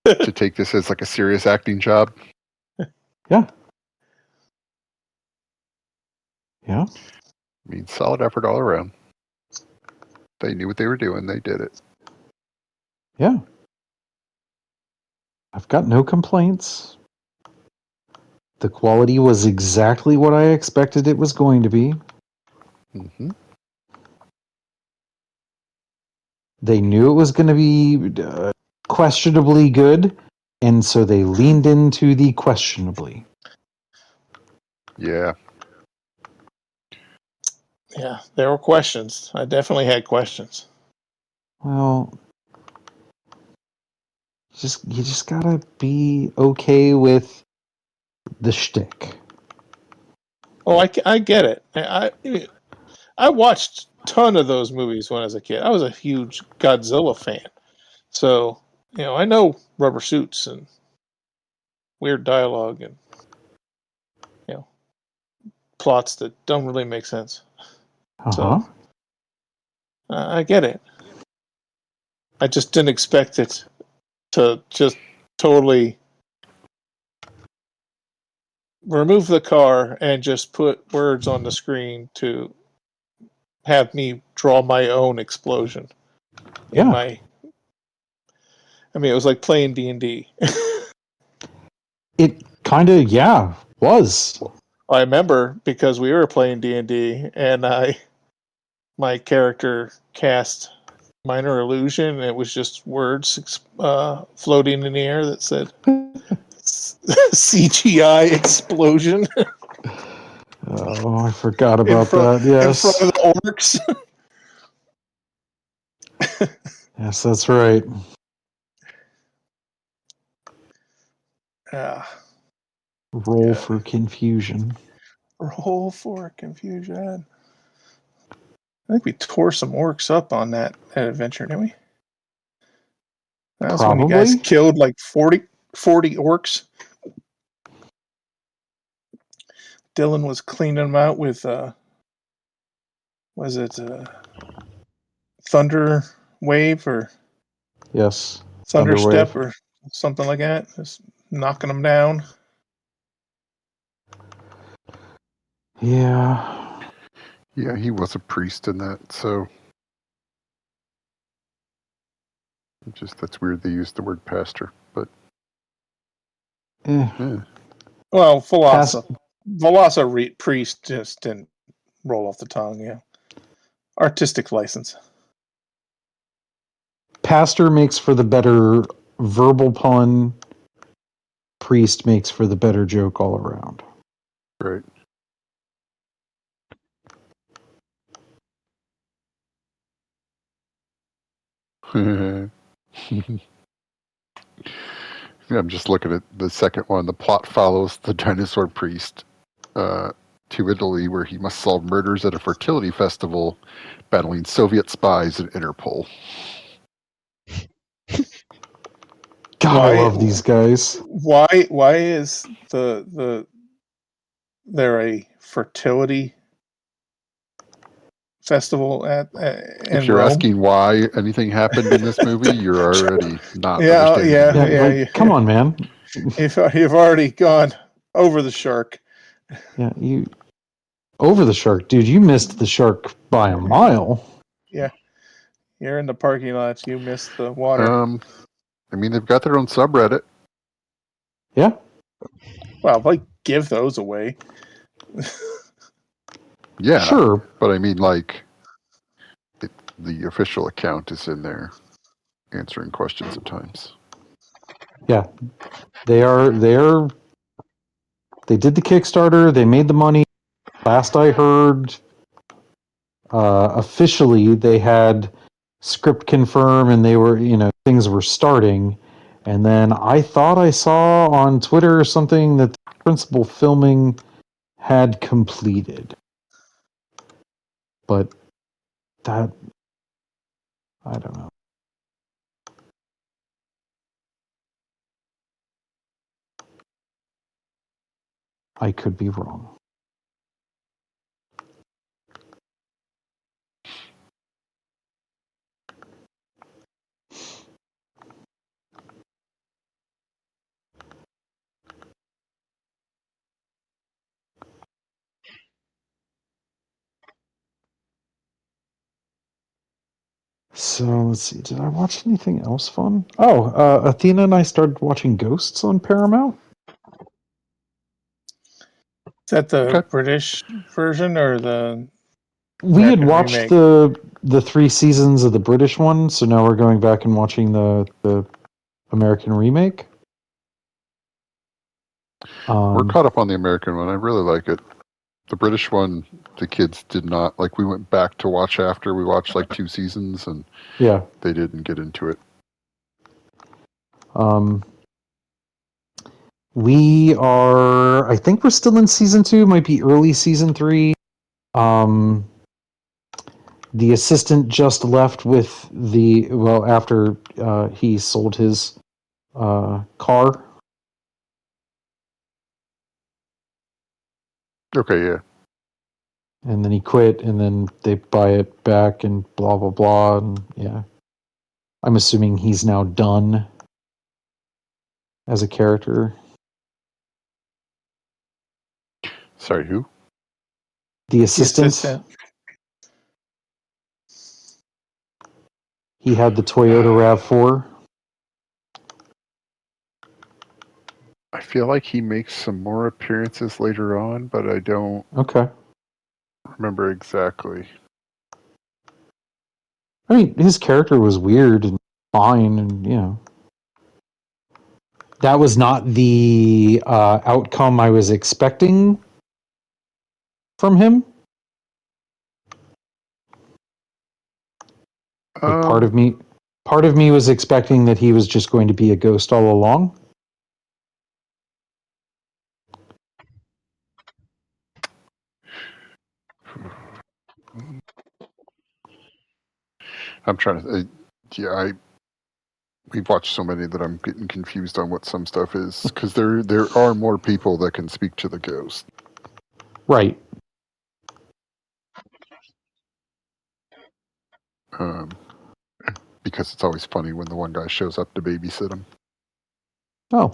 to take this as like a serious acting job. Yeah. Yeah. I mean, solid effort all around. They knew what they were doing. They did it. Yeah. I've got no complaints. The quality was exactly what I expected it was going to be. Mm-hmm. They knew it was going to be questionably good, and so they leaned into the questionably. Yeah. Yeah. There were questions. I definitely had questions. Well, you just gotta be okay with the shtick. Oh, I get it. I watched a ton of those movies when I was a kid. I was a huge Godzilla fan. So, I know rubber suits and weird dialogue and, plots that don't really make sense. So, I get it. I just didn't expect it to just totally remove the car and just put words on the screen to have me draw my own explosion. Yeah. It was like playing D&D. It kind of, yeah, was. I remember because we were playing D&D, and my character cast minor illusion, and it was just words floating in the air that said CGI explosion Oh, I forgot about that. in Yes. front of the orcs. Yes, that's right. Roll Yeah. for confusion. Roll for confusion. I think we tore some orcs up on that adventure, didn't we? That was when you guys Probably. killed like 40 orcs. Dylan was cleaning them out with, was it Thunder Wave or Yes. Thunder Thunderwave. Step or something like that? Just knocking them down. Yeah. Yeah, he was a priest in that, so that's weird they used the word pastor, but Eh. yeah. Well, Velasa Priest just didn't roll off the tongue, yeah. Artistic license. Pastor makes for the better verbal pun. Priest makes for the better joke all around. Right. Yeah, I'm just looking at the second one. The plot follows the dinosaur priest to Italy, where he must solve murders at a fertility festival, battling Soviet spies and Interpol. God, I love these guys. Why is there a fertility festival If in you're Rome? asking why anything happened in this movie, you're already not Yeah, understanding. yeah. the movie. Like, come on, man. You've already gone over the shark. Yeah, you over the shark, dude. You missed the shark by a mile. Yeah, you're in the parking lot. You missed the water. I mean, they've got their own subreddit. Yeah. Well, like give those away. Yeah, Sure. but I mean, like, the official account is in there answering questions at times. Yeah. They did the Kickstarter, they made the money. Last I heard, officially they had script confirm and they were, things were starting. And then I thought I saw on Twitter or something that the principal filming had completed. But that, I don't know. I could be wrong. So let's see. Did I watch anything else fun? Oh, Athena and I started watching Ghosts on Paramount. Is that the Okay. British version or the? We had American watched remake? the 3 seasons of the British one, so now we're going back and watching the American remake. We're caught up on the American one. I really like it. The British one, the kids did not like. We went back to watch after we watched like 2 seasons, and Yeah. they didn't get into it. We are. I think we're still in season 2. Might be early season 3. The assistant just left with after he sold his car. Okay, yeah. And then he quit, and then they buy it back, and blah blah blah, and yeah. I'm assuming he's now done as a character. Sorry, who? The assistant. He had the Toyota RAV4. I feel like he makes some more appearances later on, but I don't Okay. remember exactly. I mean, his character was weird and fine, and you know, that was not the outcome I was expecting from him. Like part of me was expecting that he was just going to be a ghost all along. I'm trying to. We've watched so many that I'm getting confused on what some stuff is because there are more people that can speak to the ghost. Right. Because it's always funny when the one guy shows up to babysit him. Oh.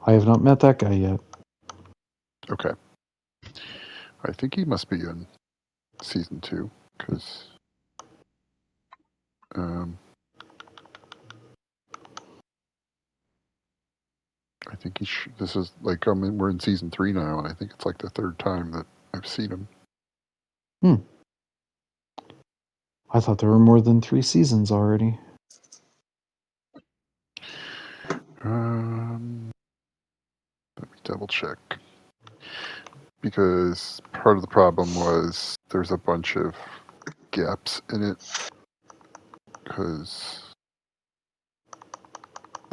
I have not met that guy yet. Okay. I think he must be in season 2 because I think this is like we're in season 3 now, and I think it's like the 3rd time that I've seen him. I thought there were more than 3 seasons already. Let me double check. Because part of the problem was there's a bunch of gaps in it. Because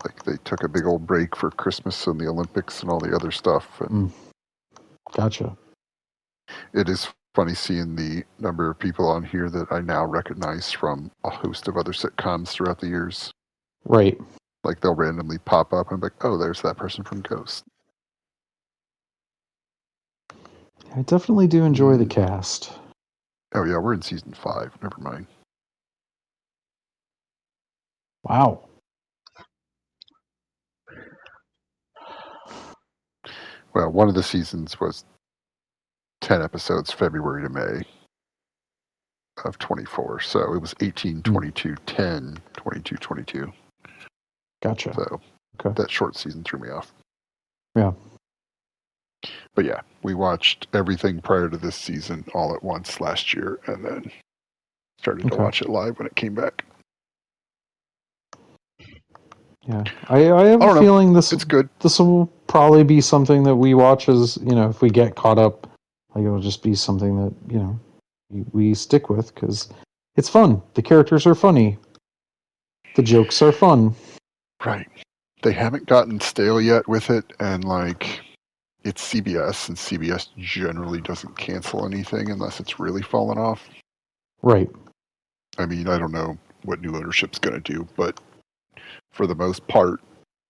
like they took a big old break for Christmas and the Olympics and all the other stuff. And Gotcha. it is funny seeing the number of people on here that I now recognize from a host of other sitcoms throughout the years. Right. Like they'll randomly pop up and be like, oh, there's that person from Ghost. I definitely do enjoy the cast. Oh yeah, we're in season 5. Never mind. Wow. Well, one of the seasons was 10 episodes, February to May of 24. So it was 18, 22, 10, 22, 22. Gotcha. So Okay. that short season threw me off. Yeah. But yeah, we watched everything prior to this season all at once last year and then started to watch it live when it came back. Yeah. I have a feeling it's good. This will probably be something that we watch as, you know, if we get caught up, like it'll just be something that, you know, we stick with because it's fun. The characters are funny. The jokes are fun. Right. They haven't gotten stale yet with it, and like it's CBS, and CBS generally doesn't cancel anything unless it's really fallen off. Right. I mean, I don't know what new ownership's going to do, but for the most part,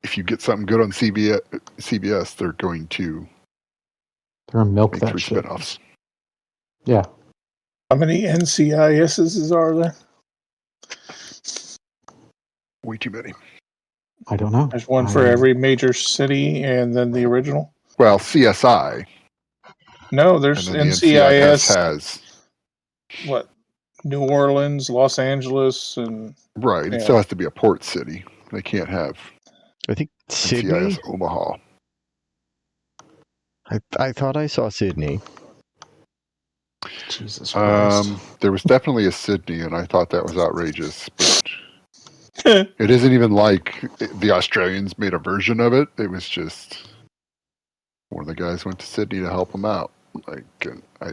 if you get something good on CBS, they're going to milk make that 3 shit. spinoffs. Yeah. How many NCISs are there? Way too many. I don't know. There's one for every major city, and then the original. Well, CSI. No, there's and then NCIS. The NCIS has what? New Orleans, Los Angeles, and right. It still has to be a port city. They can't have. I think Sydney. NCIS Omaha. I thought I saw Sydney. Jesus Christ. There was definitely a Sydney, and I thought that was outrageous. But it isn't even like the Australians made a version of it. It was just one of the guys went to Sydney to help him out. Like, I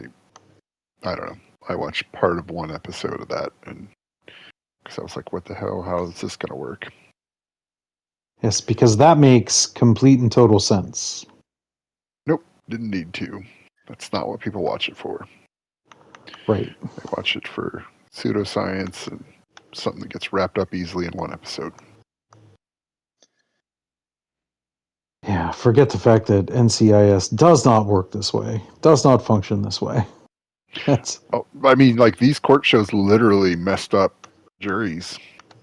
don't know. I watched part of one episode of that, and because I was like, "What the hell? How is this going to work?" Yes, because that makes complete and total sense. Nope, didn't need to. That's not what people watch it for. Right. They watch it for pseudoscience and something that gets wrapped up easily in one episode. Yeah, forget the fact that NCIS does not work this way, does not function this way. I mean, like these court shows literally messed up juries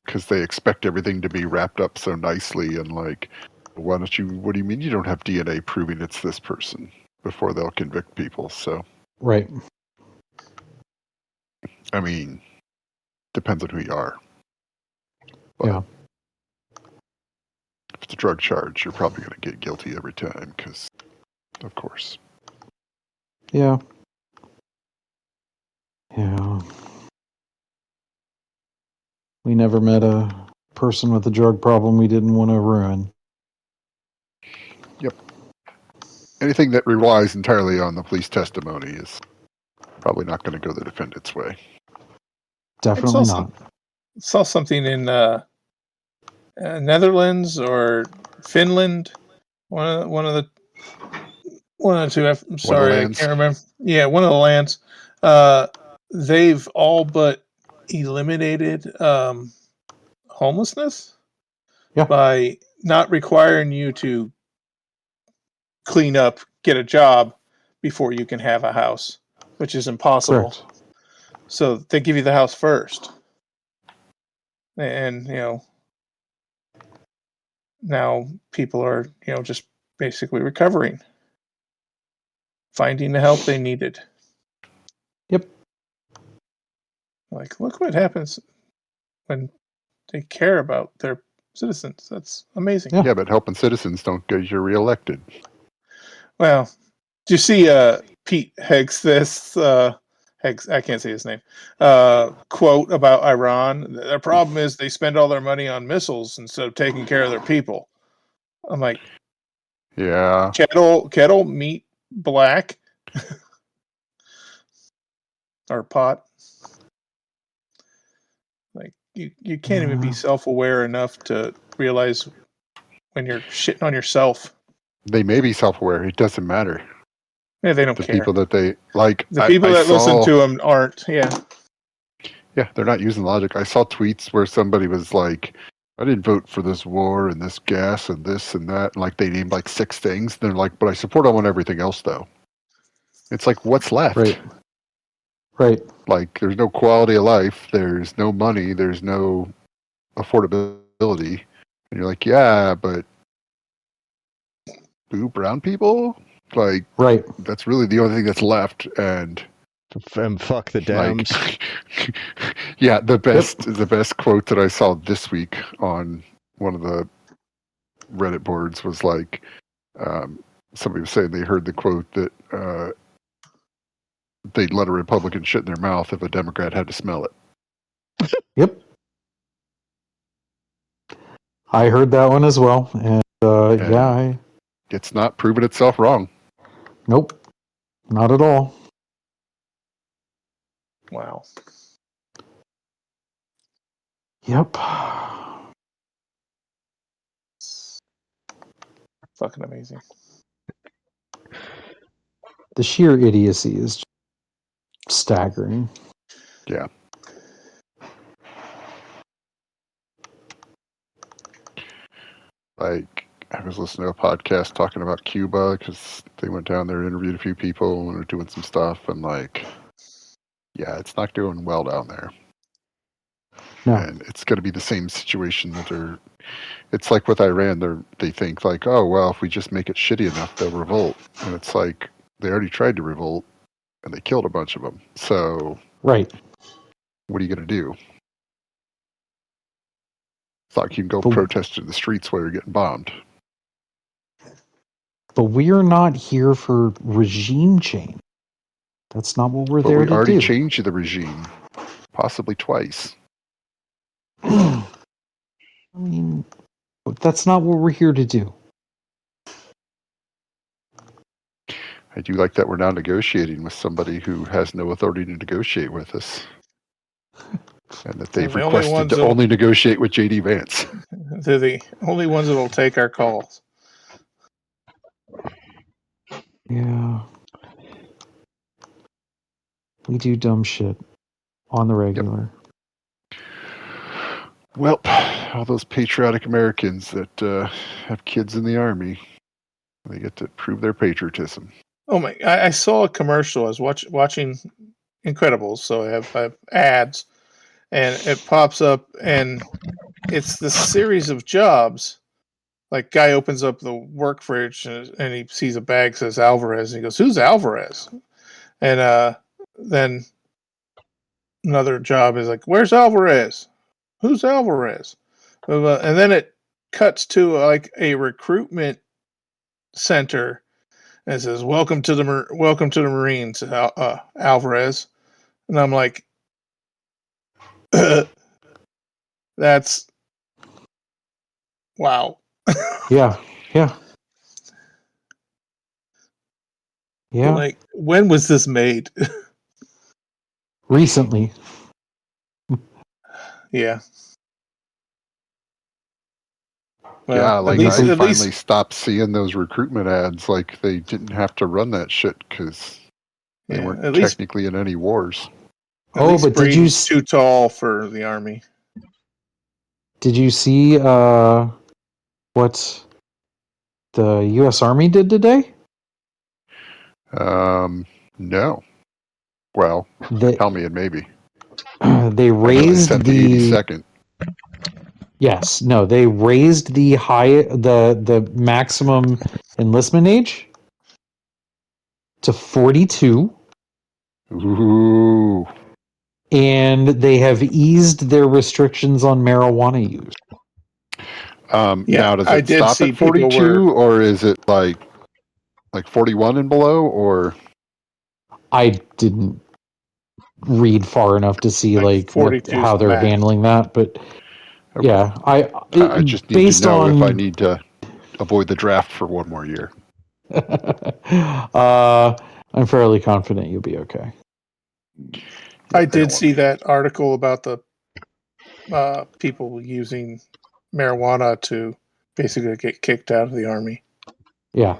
because they expect everything to be wrapped up so nicely and like, what do you mean you don't have DNA proving it's this person before they'll convict people? So, right. I mean, depends on who you are. But Yeah. if it's a drug charge, you're probably going to get guilty every time because, of course. Yeah. Yeah. We never met a person with a drug problem we didn't want to ruin. Anything that relies entirely on the police testimony is probably not going to go the defendant's way. Definitely not. Saw something in Netherlands or Finland. One of the two. I'm sorry, I lands? can't remember. Yeah, one of the lands. They've all but eliminated homelessness Yeah. by not requiring you to clean up, get a job before you can have a house, which is impossible. Correct. So they give you the house first, and now people are just basically recovering, finding the help they needed. Yep. Like, look what happens when they care about their citizens. That's amazing. Yeah. Yeah, but helping citizens don't get you reelected. Well, do you see Pete Hegseth's Hegs, I can't say his name, quote about Iran? Their problem is they spend all their money on missiles instead of taking care of their people. I'm like, Yeah. kettle meat black or pot. Like you can't even be self-aware enough to realize when you're shitting on yourself. They may be self-aware. It doesn't matter. Yeah, they don't The care. people that they like. The people that listen saw, to them aren't. Yeah. Yeah, they're not using logic. I saw tweets where somebody was like, I didn't vote for this war and this gas and this and that. And like they named like 6 things. They're like, but I support on everything else though. It's like, what's left? Right. Right. Like there's no quality of life. There's no money. There's no affordability. And you're like, yeah, but boo brown people? Like, Right. that's really the only thing that's left. And fuck the Dems. like, yeah, the best quote that I saw this week on one of the Reddit boards was like, somebody was saying they heard the quote that they'd let a Republican shit in their mouth if a Democrat had to smell it. Yep. I heard that one as well. And yeah, It's not proven itself wrong. nope. Not at all. Wow. Yep. Fucking amazing. The sheer idiocy is just staggering. Yeah. Like, I was listening to a podcast talking about Cuba because they went down there and interviewed a few people and are doing some stuff. And, like, yeah, it's not doing well down there. No. And it's going to be the same situation that it's like with Iran, they think, like, oh, well, if we just make it shitty enough, they'll revolt. And it's like, they already tried to revolt and they killed a bunch of them. So, right. What are you going to do? It's like you can go protest in the streets while you're getting bombed. But we're not here for regime change. That's not what we're there to do. We already changed the regime, possibly twice. I mean, that's not what we're here to do. I do like that we're now negotiating with somebody who has no authority to negotiate with us. And that they've requested to only negotiate with J.D. Vance. They're the only ones that will take our calls. Yeah. We do dumb shit on the regular. Yep. Well, all those patriotic Americans that have kids in the Army, they get to prove their patriotism. Oh my! I saw a commercial. I was watching Incredibles, so I have ads, and it pops up, and it's the series of jobs. Like, guy opens up the work fridge and he sees a bag that says Alvarez, and he goes, "Who's Alvarez?" And then another job is like, "Where's Alvarez? Who's Alvarez?" And then it cuts to like a recruitment center and it says, welcome to the Marines, Alvarez." And I'm like, that's wow. Yeah. Yeah. Yeah. Like, when was this made? Recently. Yeah. Yeah, Well, like at I finally least stopped seeing those recruitment ads. Like they didn't have to run that shit because they yeah, weren't at least technically in any wars. Oh, but did you Brady's too tall for the Army. see what the U.S. Army did today? No. Well, They tell me and maybe. they I know they raised sent the the 82nd. yes, no, they raised the maximum enlistment age to 42, Ooh. and they have eased their restrictions on marijuana use. Yeah, Now, does I it did stop see at people 42, or is it like 41 and below, or I didn't read far enough to see like like what 42 is how the they're max. handling that, but okay. yeah, I just need to based know if I on need to avoid the draft for one more year. I'm fairly confident you'll be okay. I don't did want see me. that article about the people using marijuana to basically get kicked out of the Army. Yeah.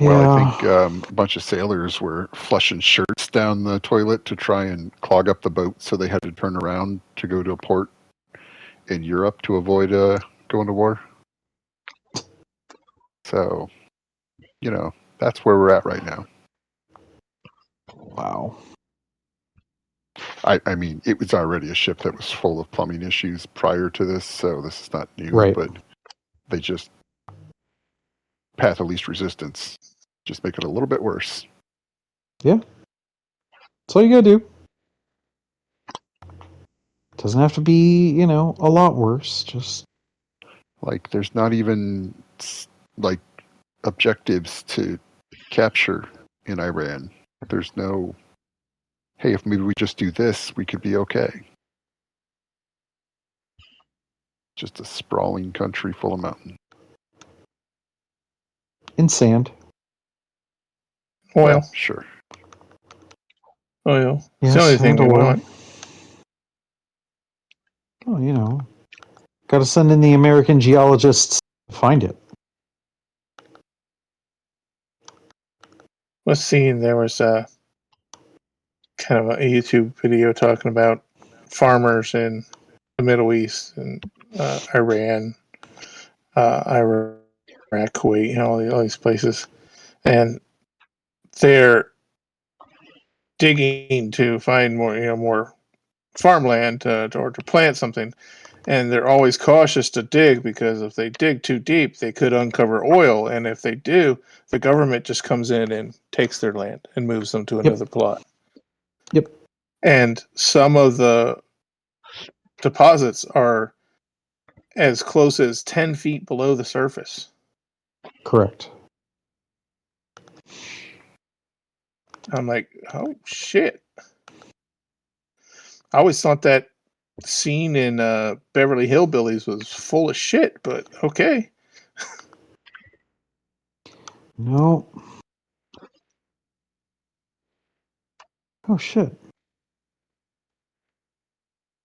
Well, I Yeah. think a bunch of sailors were flushing shirts down the toilet to try and clog up the boat, so they had to turn around to go to a port in Europe to avoid going to war. So, that's where we're at right now. Wow. I mean, it was already a ship that was full of plumbing issues prior to this, so this is not new, Right. but they just path of least resistance, just make it a little bit worse. Yeah. That's all you gotta do. Doesn't have to be, a lot worse. Just Like, there's not even like objectives to capture in Iran. There's no, hey, if maybe we just do this, we could be okay. Just a sprawling country full of mountains. in sand. Oil. Well, sure. Oil. It's Yes, the only thing and we oil. want. Oh, got to send in the American geologists to find it. Let's see. There was a kind of a YouTube video talking about farmers in the Middle East and Iran, Iraq, Kuwait, all these places, and they're digging to find more farmland or to plant something, and they're always cautious to dig because if they dig too deep, they could uncover oil, and if they do, the government just comes in and takes their land and moves them to another plot. Yep. And some of the deposits are as close as 10 feet below the surface. Correct. I'm like, oh shit. I always thought that scene in Beverly Hillbillies was full of shit, but okay. No. Oh shit.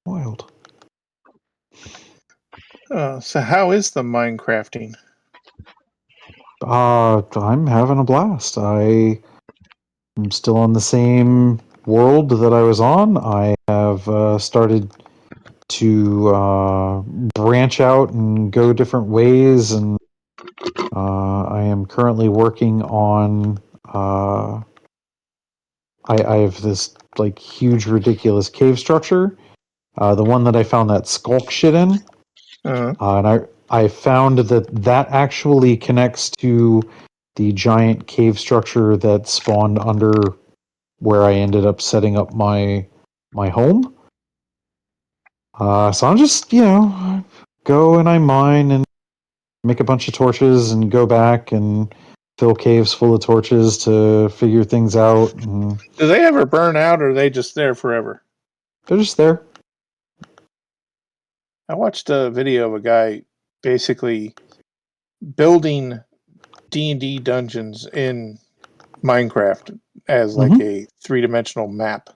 Wild. So how is the Minecrafting? I'm having a blast. I'm still on the same world that I was on. I have started to branch out and go different ways, and I am currently working on. I have this like huge, ridiculous cave structure. The one that I found that skulk shit in, and I found that actually connects to the giant cave structure that spawned under where I ended up setting up my home. So I'm just, go and I mine and make a bunch of torches and go back and fill caves full of torches to figure things out. And Do they ever burn out, or are they just there forever? they're just there. I watched a video of a guy basically building D&D dungeons in Minecraft as like a 3-dimensional map.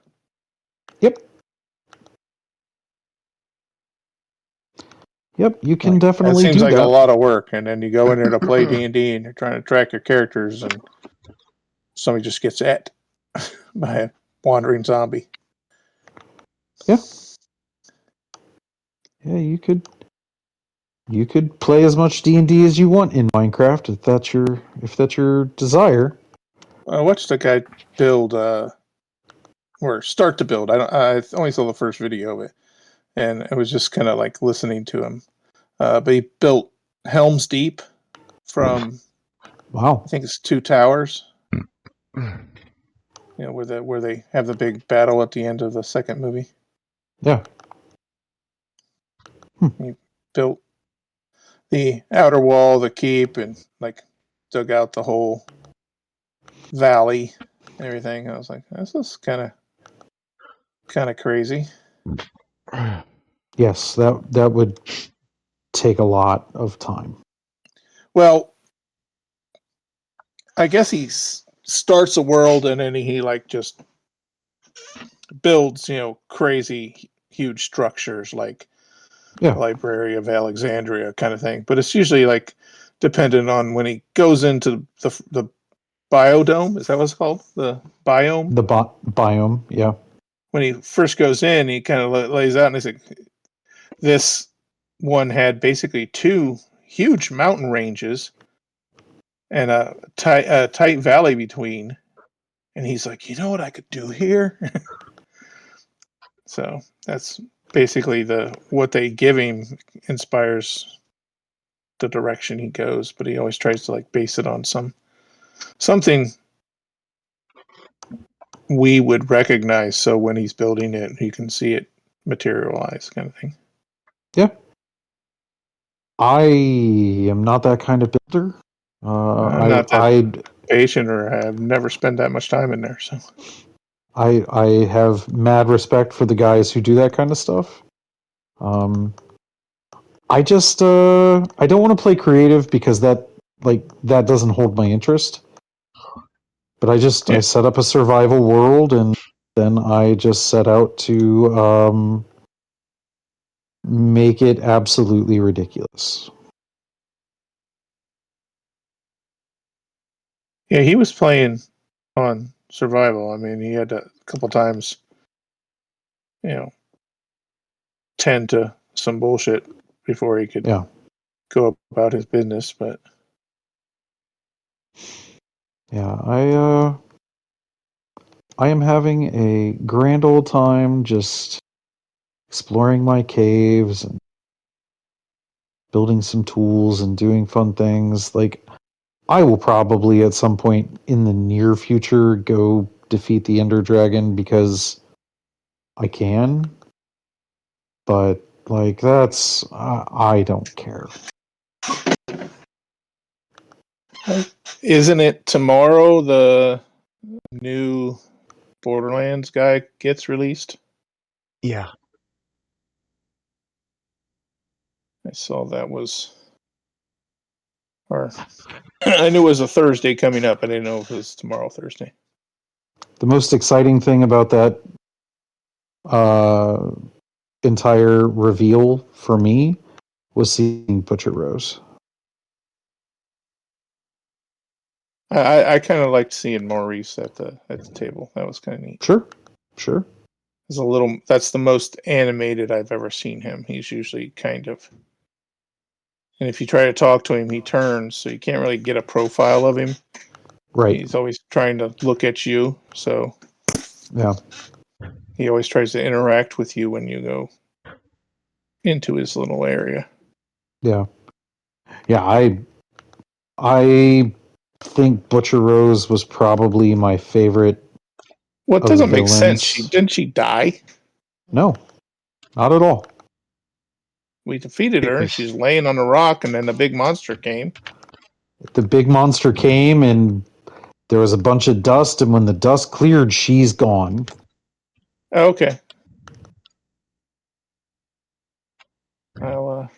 Yep. Yep, you can That definitely seems do like that. a lot of work, and then you go in there to play D&D, and you're trying to track your characters, and somebody just gets et by a wandering zombie. Yeah, you could play as much D&D as you want in Minecraft if that's your desire. I watched a guy build or start to build. I only saw the first video of it, and it was just kind of like listening to him. But he built Helm's Deep from, Wow. I think it's 2 towers. Where they have the big battle at the end of the second movie. Yeah. He built the outer wall, the keep, and like dug out the whole valley and everything. I was like, this is kind of crazy. Yes, that would take a lot of time. Well, I guess he starts a world and then he like just builds, crazy huge structures like Yeah. Library of Alexandria kind of thing. But it's usually like dependent on when he goes into the biodome. Is that what it's called? The biome? The biome, yeah. When he first goes in, he kind of lays out and he's like, this one had basically 2 huge mountain ranges and a tight valley between. And he's like, you know what I could do here? So that's basically what they give him inspires the direction he goes, but he always tries to like base it on something we would recognize, so when he's building it you can see it materialize, kind of thing. Yeah. I am not that kind of builder. I'm not that patient, or I've never spent that much time in there, so I have mad respect for the guys who do that kind of stuff. I just I don't want to play creative because that doesn't hold my interest. But I set up a survival world, and then I just set out to make it absolutely ridiculous. yeah, he was playing on survival. I mean, he had a couple times, tend to some bullshit before he could go about his business. But yeah, I am having a grand old time just exploring my caves and building some tools and doing fun things. Like, I will probably at some point in the near future go defeat the Ender Dragon because I can. But like, that's I don't care. isn't it tomorrow the new Borderlands guy gets released? Yeah. I saw that was, or I knew it was a Thursday coming up. I didn't know if it was tomorrow, Thursday. The most exciting thing about that entire reveal for me was seeing Butcher Rose. I kind of liked seeing Maurice at the table. That was kind of neat. Sure. That's the most animated I've ever seen him. He's usually kind of, and if you try to talk to him, he turns, so you can't really get a profile of him. Right. He's always trying to look at you, so yeah, he always tries to interact with you when you go into his little area. Yeah. I think Butcher Rose was probably my favorite Well, it of doesn't make sense. villains. Didn't she die? No, not at all. We defeated her, and Because- she's laying on a rock, and then the big monster came. The big monster came and there was a bunch of dust, and when the dust cleared, she's gone. Oh, okay. I'll,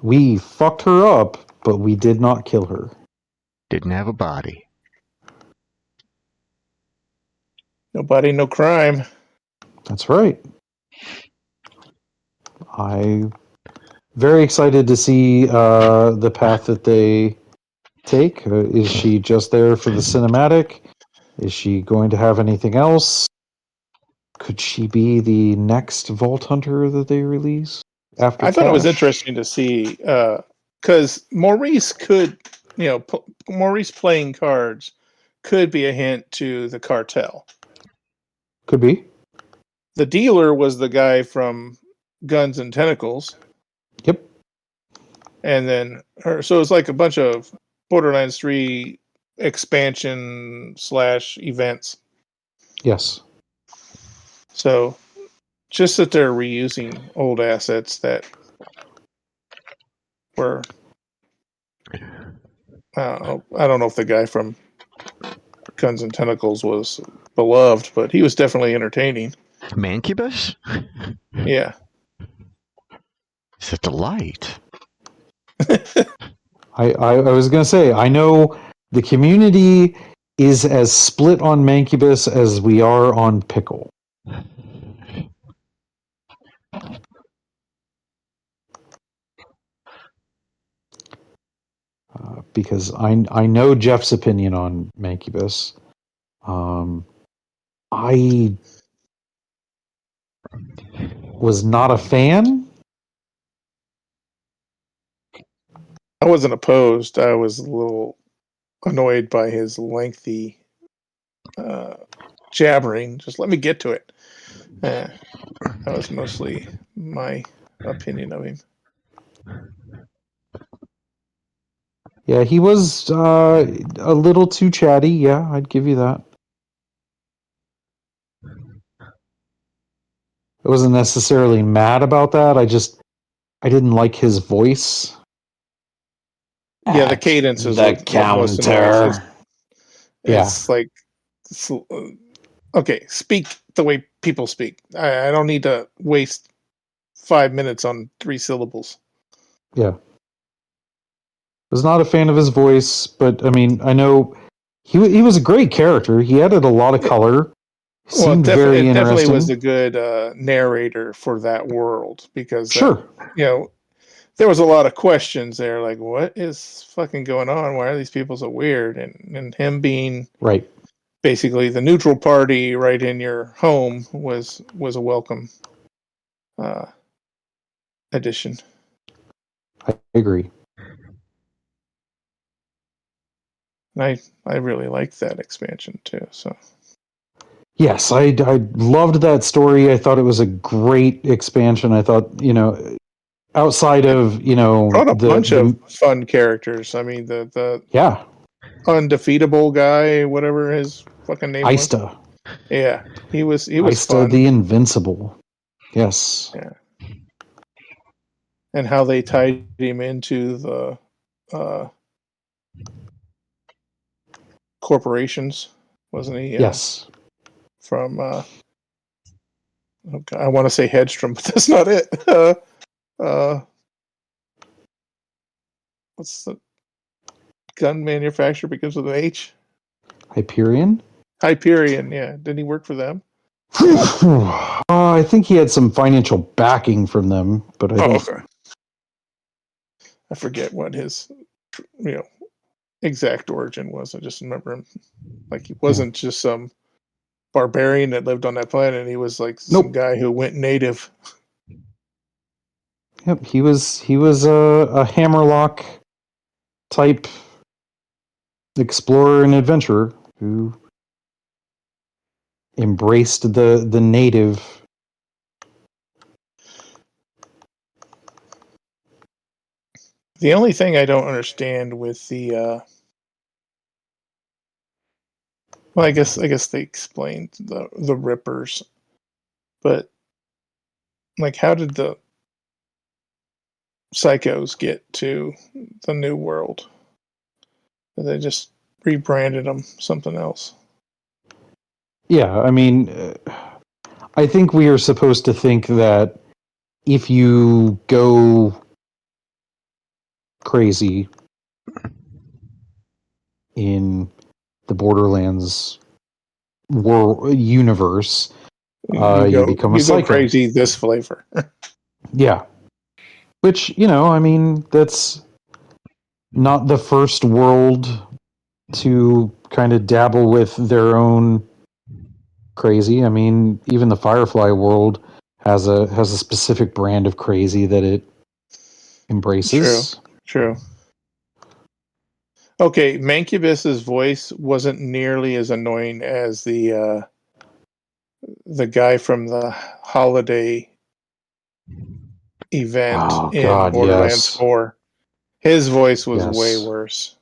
We fucked her up, but we did not kill her. Didn't have a body. nobody, no crime. That's right. I very excited to see the path that they take. Is she just there for the cinematic? Is she going to have anything else? Could she be the next Vault Hunter that they release after? I thought it was Cash? interesting to see because Maurice could, Maurice playing cards could be a hint to the cartel. Could be. The dealer was the guy from Guns and Tentacles, Yep. and then her. So it's like a bunch of Borderlands 3 expansion / events. Yes. So just that they're reusing old assets that were. I don't know if the guy from Guns and Tentacles was beloved, but he was definitely entertaining. Mancubus? Yeah. It's a delight. I was going to say, I know the community is as split on Mancubus as we are on Pickle. Because I know Jeff's opinion on Mancubus. I was not a fan. I wasn't opposed. I was a little annoyed by his lengthy jabbering. Just let me get to it. That was mostly my opinion of him. Yeah, he was a little too chatty. Yeah, I'd give you that. I wasn't necessarily mad about that. I didn't like his voice. Yeah, the cadence is the what most annoys. counter. It's like, okay, speak the way people speak. I don't need to waste 5 minutes on 3 syllables. Yeah. Was not a fan of his voice, but I mean, I know he was a great character. He added a lot of color. Well, Seemed very it definitely interesting. was a good narrator for that world because Sure. there was a lot of questions there, like what is fucking going on? Why are these people so weird? And him being Right. basically the neutral party right in your home was a welcome addition. I agree. And I really liked that expansion too. So Yes, I loved that story. I thought it was a great expansion. I thought, outside of, brought a bunch of fun characters. I mean the yeah, undefeatable guy, whatever his fucking name was. Ista. Yeah, he was Ista fun. the Invincible. Yes. Yeah. And how they tied him into the corporations, wasn't he? Yes. From okay, I want to say Hedstrom, but that's not it. What's the gun manufacturer begins with an H? Hyperion? Hyperion, yeah. Didn't he work for them? I think he had some financial backing from them, but I don't. Okay. I forget what his exact origin was. I just remember him like he wasn't just some barbarian that lived on that planet. He was like some guy who went native. Yep, he was a Hammerlock type explorer and adventurer who embraced the native. The only thing I don't understand with the Well, I guess they explained the Rippers, but like, how did the Psychos get to the New World? They just rebranded them something else. Yeah, I mean, I think we are supposed to think that if you go crazy in the Borderlands universe, you become a psycho. Crazy this flavor. Yeah. Which, you know, I mean, that's not the first world to kind of dabble with their own crazy. I mean, even the Firefly world has a specific brand of crazy that it embraces. True. Okay, Mancubus's voice wasn't nearly as annoying as the guy from the holiday event Oh, in God, Borderlands yes. 4. His voice was Yes. way worse.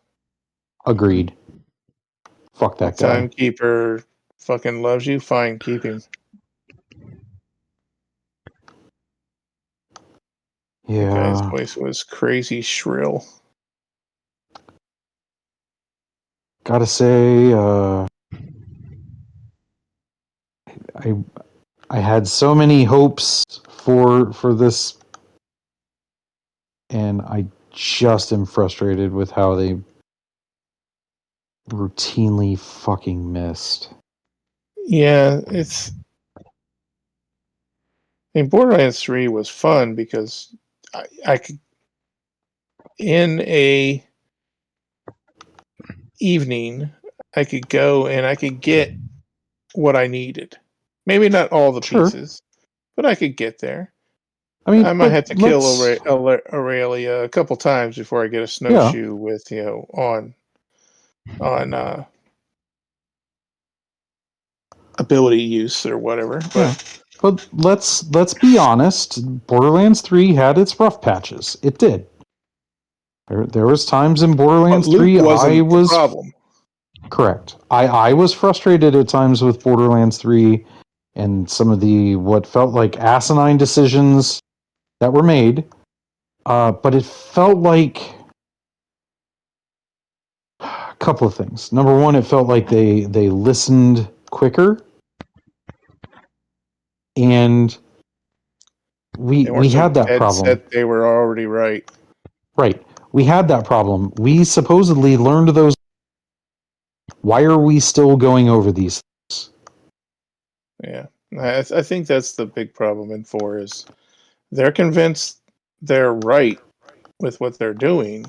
Agreed. Fuck that guy. Timekeeper fucking loves you. Fine, keep him. The guy's Yeah. voice was crazy shrill. Gotta say, I had so many hopes for this, and I just am frustrated with how they routinely fucking missed. Yeah, Borderlands 3 was fun because I could, in a evening, I could go and I could get what I needed. Maybe not all the Sure. pieces, but I could get there. I mean, I might but have to kill let's- Aurelia a couple times before I get a snowshoe with, on ability use or whatever. But let's be honest. Borderlands 3 had its rough patches. It did. There was times in Borderlands 3 I was the problem. correct. I was frustrated at times with Borderlands 3 and some of the what felt like asinine decisions that were made. But it felt like a couple of things. Number one, it felt like they listened quicker, and we had that problem. Said they were already right. Right. We had that problem. We supposedly learned those. Why are we still going over these things? Yeah. I think that's the big problem in 4 is they're convinced they're right with what they're doing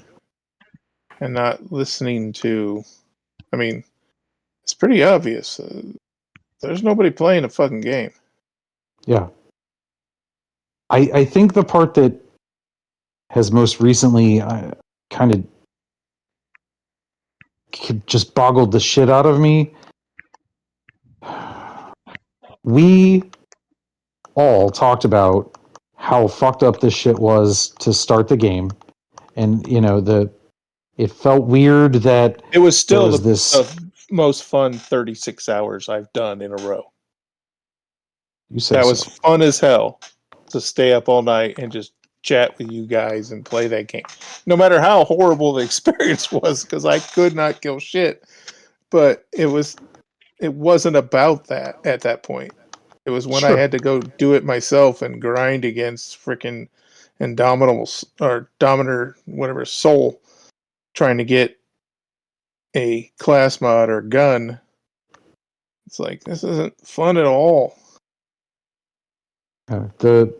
and not listening to. I mean, it's pretty obvious. There's nobody playing a fucking game. Yeah. I think the part that has most recently kind of just boggled the shit out of me. We all talked about how fucked up this shit was to start the game, and it felt weird that It was still the most fun 36 hours I've done in a row. You say that so. was fun as hell to stay up all night and just chat with you guys and play that game. No matter how horrible the experience was, because I could not kill shit. But it wasn't about that at that point. It was when I had to go do it myself and grind against freaking Dominator, whatever, Soul, trying to get a class mod or gun. It's like, this isn't fun at all. The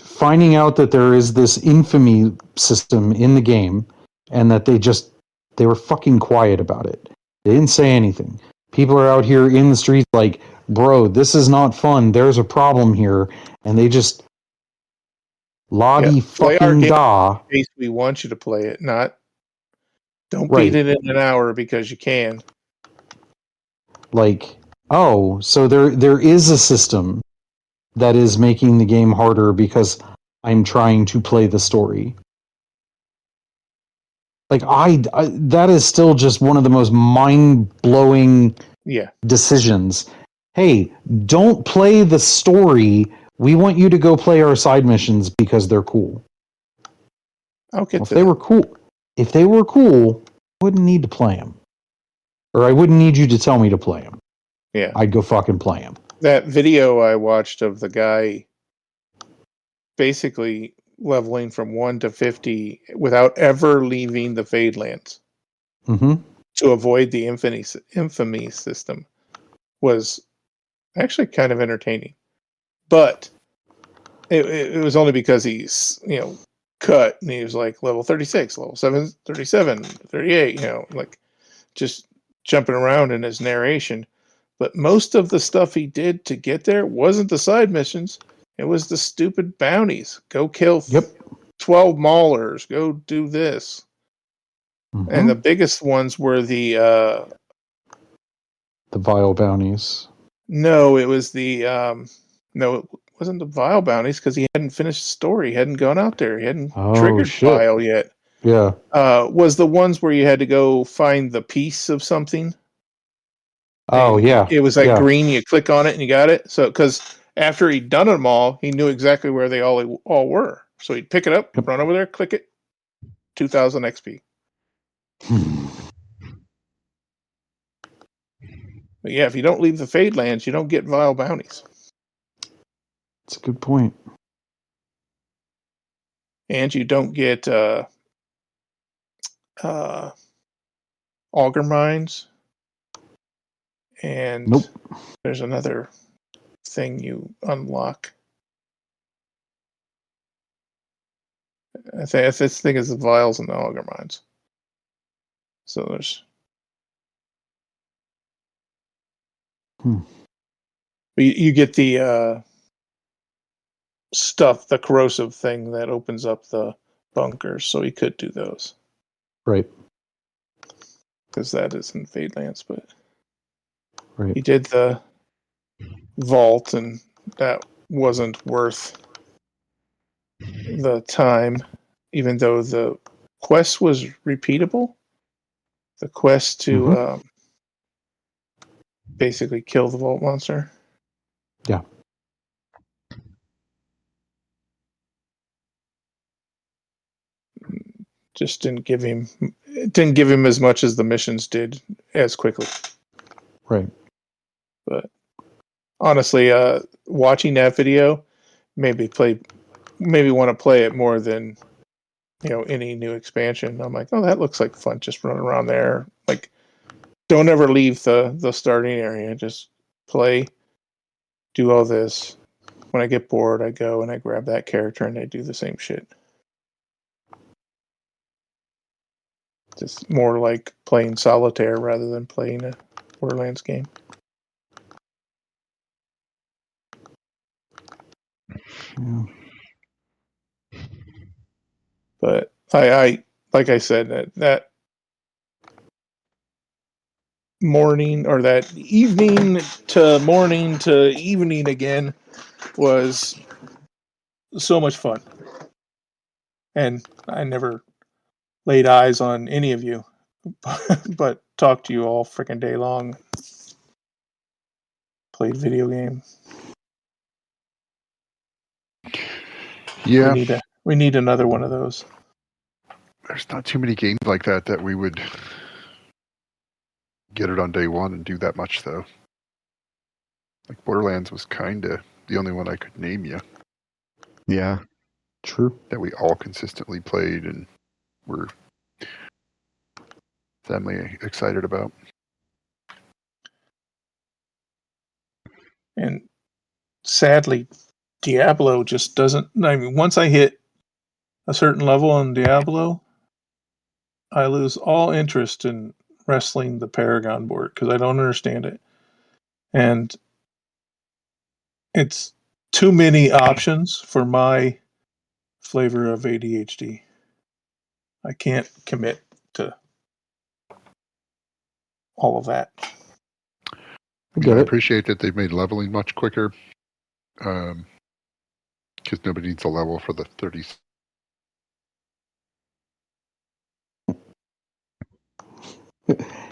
finding out that there is this infamy system in the game, and that they were fucking quiet about it. They didn't say anything. People are out here in the streets like, bro, this is not fun. There's a problem here, and they just fucking da. We want you to play it, not don't Right. beat it in an hour because you can. Like, oh, so there is a system that is making the game harder because I'm trying to play the story. Like that is still just one of the most mind-blowing Yeah. decisions. Hey, don't play the story. We want you to go play our side missions because they're cool. I'll get Well, if to they that. were cool, I wouldn't need to play them. Or I wouldn't need you to tell me to play them. Yeah. I'd go fucking play them. That video I watched of the guy basically leveling from 1 to 50 without ever leaving the Fadelands Mm-hmm. to avoid the infamy system was actually kind of entertaining. But it was only because he's, cut and he was like level 36, level 37, 38, like just jumping around in his narration. But most of the stuff he did to get there wasn't the side missions. It was the stupid bounties. Go kill Yep. 12 maulers. Go do this. Mm-hmm. And the biggest ones were the vile bounties. no, it was the no, it wasn't the vile bounties because he hadn't finished the story. He hadn't gone out there. He hadn't triggered Shit. vile yet. Yeah. Was the ones where you had to go find the piece of something. Oh, And yeah. it was like Yeah. green. You click on it and you got it. So because after he'd done them all, he knew exactly where they all were. So he'd pick it up, Yep. run over there, click it, 2,000 XP. But yeah, if you don't leave the Fadelands, you don't get vile bounties. That's a good point. And you don't get auger mines. And Nope. there's another thing you unlock. I think this thing is the vials and the auger mines. So there's. You get the stuff, the corrosive thing that opens up the bunkers, so he could do those. Right. Because that is in Fadelands, but Right. he did the vault, and that wasn't worth the time, even though the quest was repeatable. The quest to basically kill the vault monster. Yeah. Just didn't give him as much as the missions did as quickly. Right. But honestly, watching that video made me want to play it more than any new expansion. I'm like, oh, that looks like fun. Just running around there. Like, don't ever leave the starting area. Just play, do all this. When I get bored, I go and I grab that character and I do the same shit. Just more like playing solitaire rather than playing a Borderlands game. Yeah. But I like I said, that morning or that evening to morning to evening again was so much fun. And I never laid eyes on any of you, but talked to you all freaking day long. Played video game. Yeah, We need another one of those. there's not too many games like that we would get it on day one and do that much, though. Like Borderlands was kind of the only one I could name you Yeah. True. that we all consistently played and were family excited about. And sadly, Diablo just doesn't. I mean, once I hit a certain level on Diablo, I lose all interest in wrestling the Paragon board because I don't understand it. And it's too many options for my flavor of ADHD. I can't commit to all of that. I get I it. appreciate that they've made leveling much quicker, because nobody needs a level for the 30s.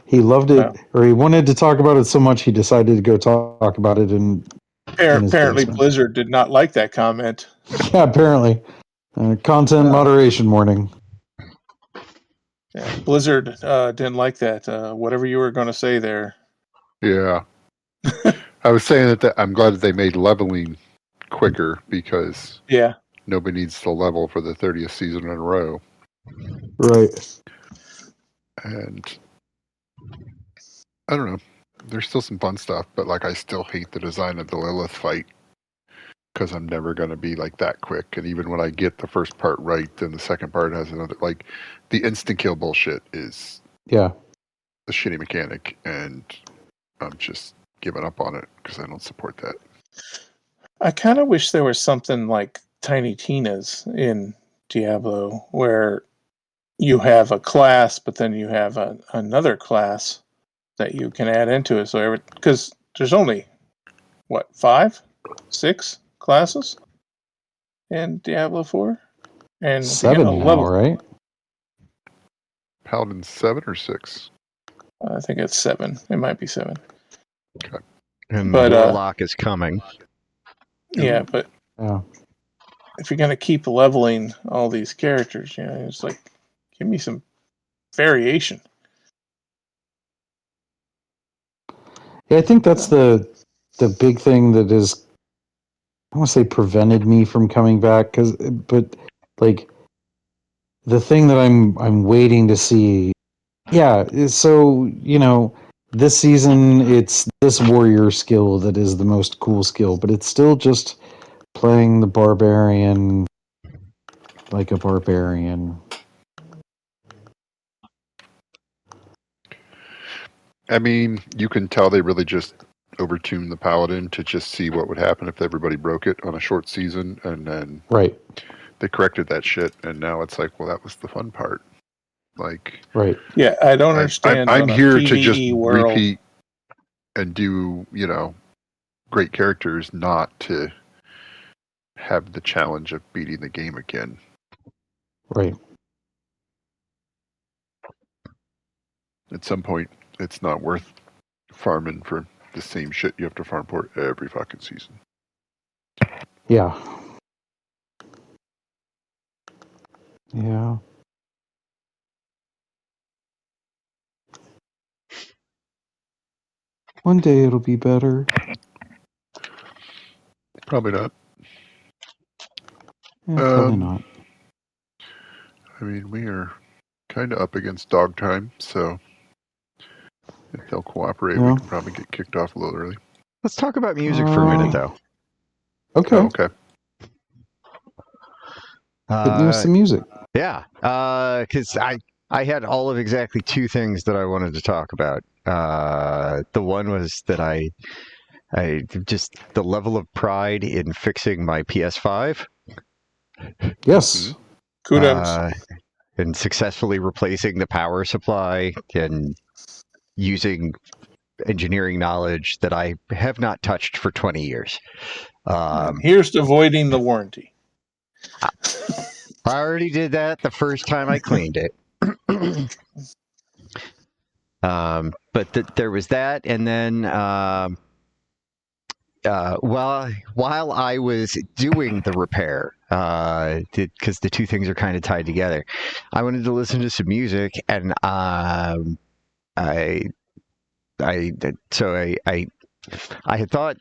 He loved it, Wow. or he wanted to talk about it so much he decided to go talk about it in his Apparently, basement. Blizzard did not like that comment. Yeah, apparently. Content moderation warning. Yeah, Blizzard didn't like that. Whatever you were going to say there. Yeah. I was saying that I'm glad that they made leveling quicker because Yeah. nobody needs to level for the 30th season in a row. Right. And I don't know. There's still some fun stuff, but like I still hate the design of the Lilith fight because I'm never going to be like that quick. And even when I get the first part right, then the second part has another. Like the instant kill bullshit is Yeah. the shitty mechanic, and I'm just giving up on it because I don't support that. I kind of wish there was something like Tiny Tina's in Diablo where you have a class, but then you have another class that you can add into it. So because there's only what 5, 6 classes in Diablo 4, and to get 7 a now, level, right? Paladin 7 or 6? I think it's 7. It might be 7. And But, the Warlock is coming. Yeah, but Yeah. if you're gonna keep leveling all these characters, it's like give me some variation. Yeah, I think that's the big thing that is, I don't want to say prevented me from coming back, but like the thing that I'm waiting to see. Yeah, so this season it's this warrior skill that is the most cool skill, but it's still just playing the barbarian like a barbarian. I mean, you can tell they really just overtuned the Paladin to just see what would happen if everybody broke it on a short season, and then Right. they corrected that shit, and now it's like, well, that was the fun part. Like, Right. Yeah, I don't understand. I'm on a here to PvE just world, repeat and do, great characters, not to have the challenge of beating the game again. Right. At some point, it's not worth farming for the same shit you have to farm for every fucking season. Yeah. Yeah. One day it'll be better. Probably not. Probably not. I mean, we are kind of up against dog time, so if they'll cooperate, we Yeah. can probably get kicked off a little early. Let's talk about music for a minute, though. Okay. Oh, okay. Hit me with some music. Yeah, because I had all of exactly 2 things that I wanted to talk about. The one was that I just the level of pride in fixing my PS5. Yes. kudos. And successfully replacing the power supply and using engineering knowledge that I have not touched for 20 years. Here's to voiding the warranty. I already did that the first time I cleaned it. But there was that, and then while I was doing the repair, because the 2 things are kind of tied together, I wanted to listen to some music, and I had thought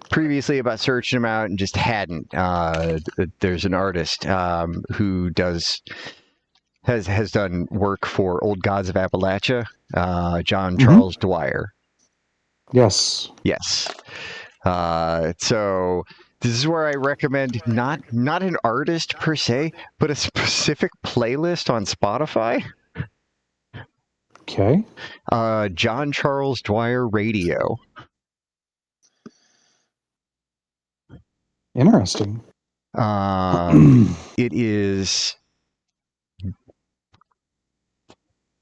previously about searching them out and just hadn't. There's an artist who has done work for Old Gods of Appalachia, John Charles Dwyer. Yes. Yes. So this is where I recommend not an artist per se, but a specific playlist on Spotify. Okay. John Charles Dwyer Radio. Interesting. It is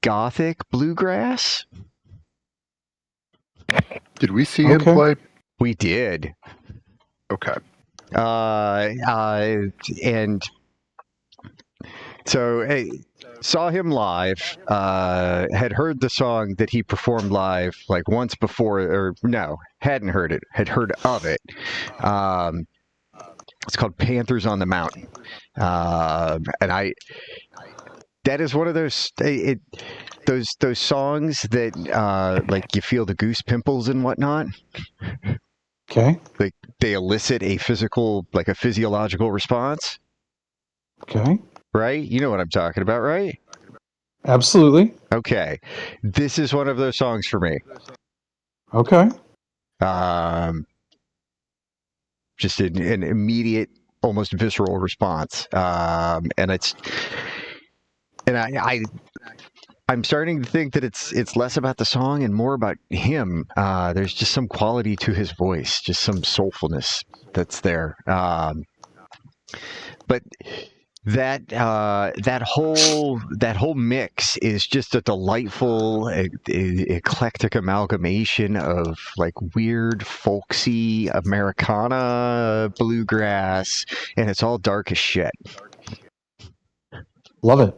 gothic bluegrass. Did we see him Okay. play? We did. Okay. And so saw him live, had heard the song that he performed live like once before, or no, hadn't heard it, had heard of it. It's called Panthers on the Mountain. And that is one of those those songs that like you feel the goose pimples and whatnot. Okay. Like they elicit a physiological response, Okay. right? You know what I'm talking about, right? Absolutely. Okay, this is one of those songs for me. Okay. Just an immediate, almost visceral response, and I'm starting to think that it's less about the song and more about him. There's just some quality to his voice, just some soulfulness that's there. But that whole mix is just a delightful, eclectic amalgamation of like weird, folksy Americana bluegrass, and it's all dark as shit. Love it.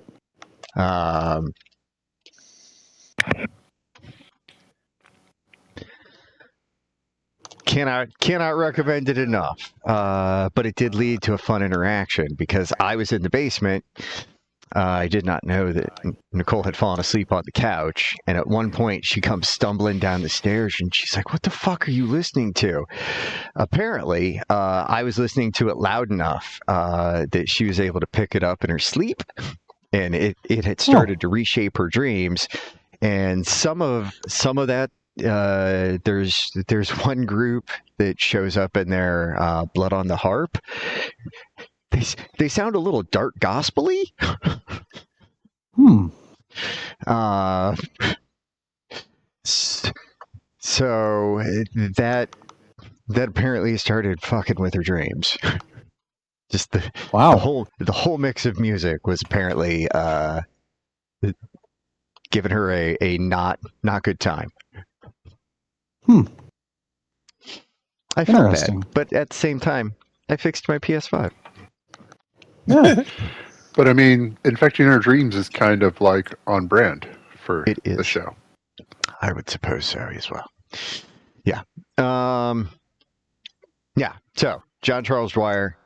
Cannot recommend it enough. But it did lead to a fun interaction because I was in the basement. I did not know that Nicole had fallen asleep on the couch, and at one point she comes stumbling down the stairs, and she's like, "What the fuck are you listening to?" Apparently, I was listening to it loud enough that she was able to pick it up in her sleep, and it had started to reshape her dreams. And some of that, there's one group that shows up in there, Blood on the Harp. They sound a little dark gospel-y. So that apparently started fucking with her dreams. Just the whole mix of music was apparently giving her a not good time. I felt bad, but at the same time, I fixed my PS5. Yeah. But I mean, Infecting Our Dreams is kind of like on brand for the show. I would suppose so as well. Yeah. Yeah. So John Charles Dwyer,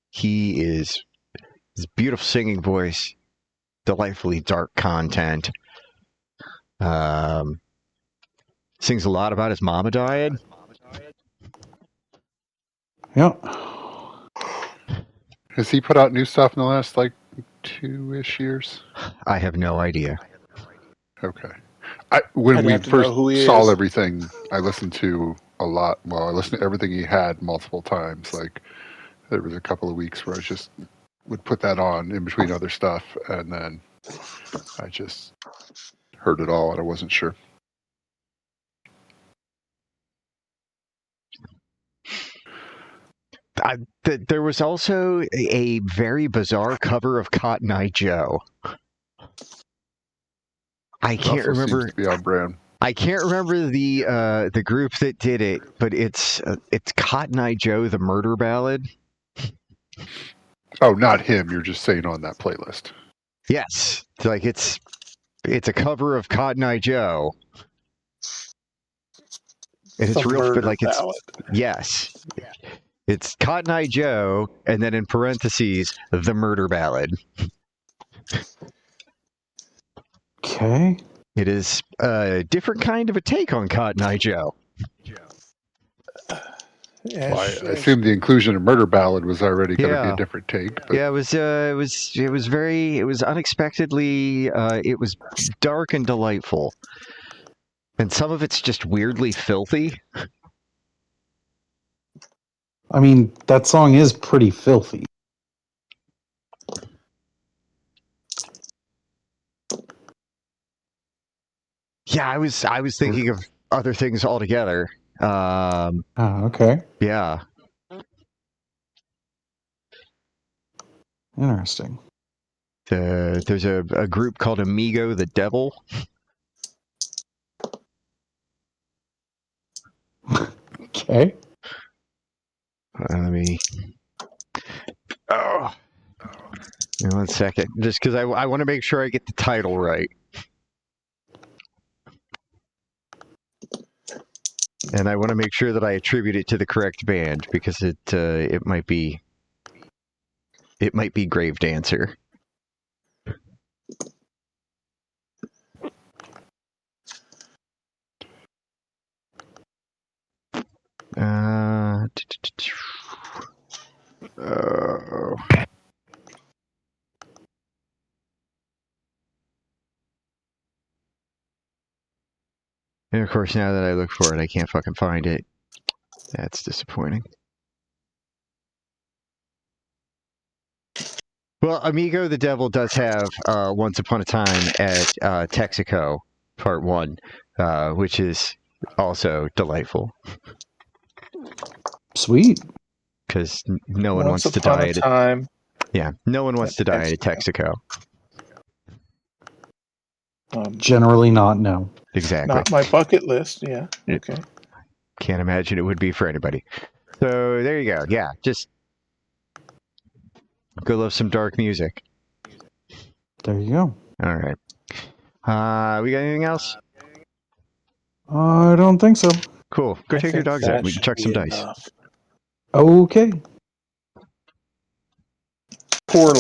he is his beautiful singing voice, delightfully dark content. Sings a lot about his mama died. Yep. Has he put out new stuff in the last like 2-ish years? I have no idea. Okay. When I'd we have to know who he first saw is. everything, I listened to a lot. Well, I listened to everything he had multiple times. Like there was a couple of weeks where I just would put that on in between other stuff, and then I just heard it all, and I wasn't sure. There was also a very bizarre cover of Cotton Eye Joe. I can't remember. Seems to be on brand. I can't remember the group that did it, but it's Cotton Eye Joe, the murder ballad. Oh, not him. You're just saying on that playlist. Yes, like it's a cover of Cotton Eye Joe, and it's real, but like it's yes. It's Cotton Eye Joe, and then in parentheses, the murder ballad. Okay. It is a different kind of a take on Cotton Eye Joe. Well, I assume the inclusion of murder ballad was already going to be a different take. But... Yeah, it was unexpectedly, it was dark and delightful, and some of it's just weirdly filthy. I mean, that song is pretty filthy. Yeah, I was thinking of other things altogether. Okay. Yeah. Interesting. There's a group called Amigo the Devil. Okay. Let me 1 second, just because I want to make sure I get the title right. And I want to make sure that I attribute it to the correct band, because it might be Grave Dancer. Oh. And of course, now that I look for it, I can't fucking find it. That's disappointing. Well, Amigo the Devil does have Once Upon a Time at Texaco Part 1, which is also delightful. Sweet. Because no one Once wants to upon die a at time. Yeah, no one wants to die at Texaco. Generally not, no. Exactly. Not my bucket list. Yeah. Okay. Can't imagine it would be for anybody. So there you go. Yeah, just go love some dark music. There you go. All right. We got anything else? I don't think so. Cool. Go I take your think dogs that out. We can should chuck be some dice. enough. Okay. Poorly.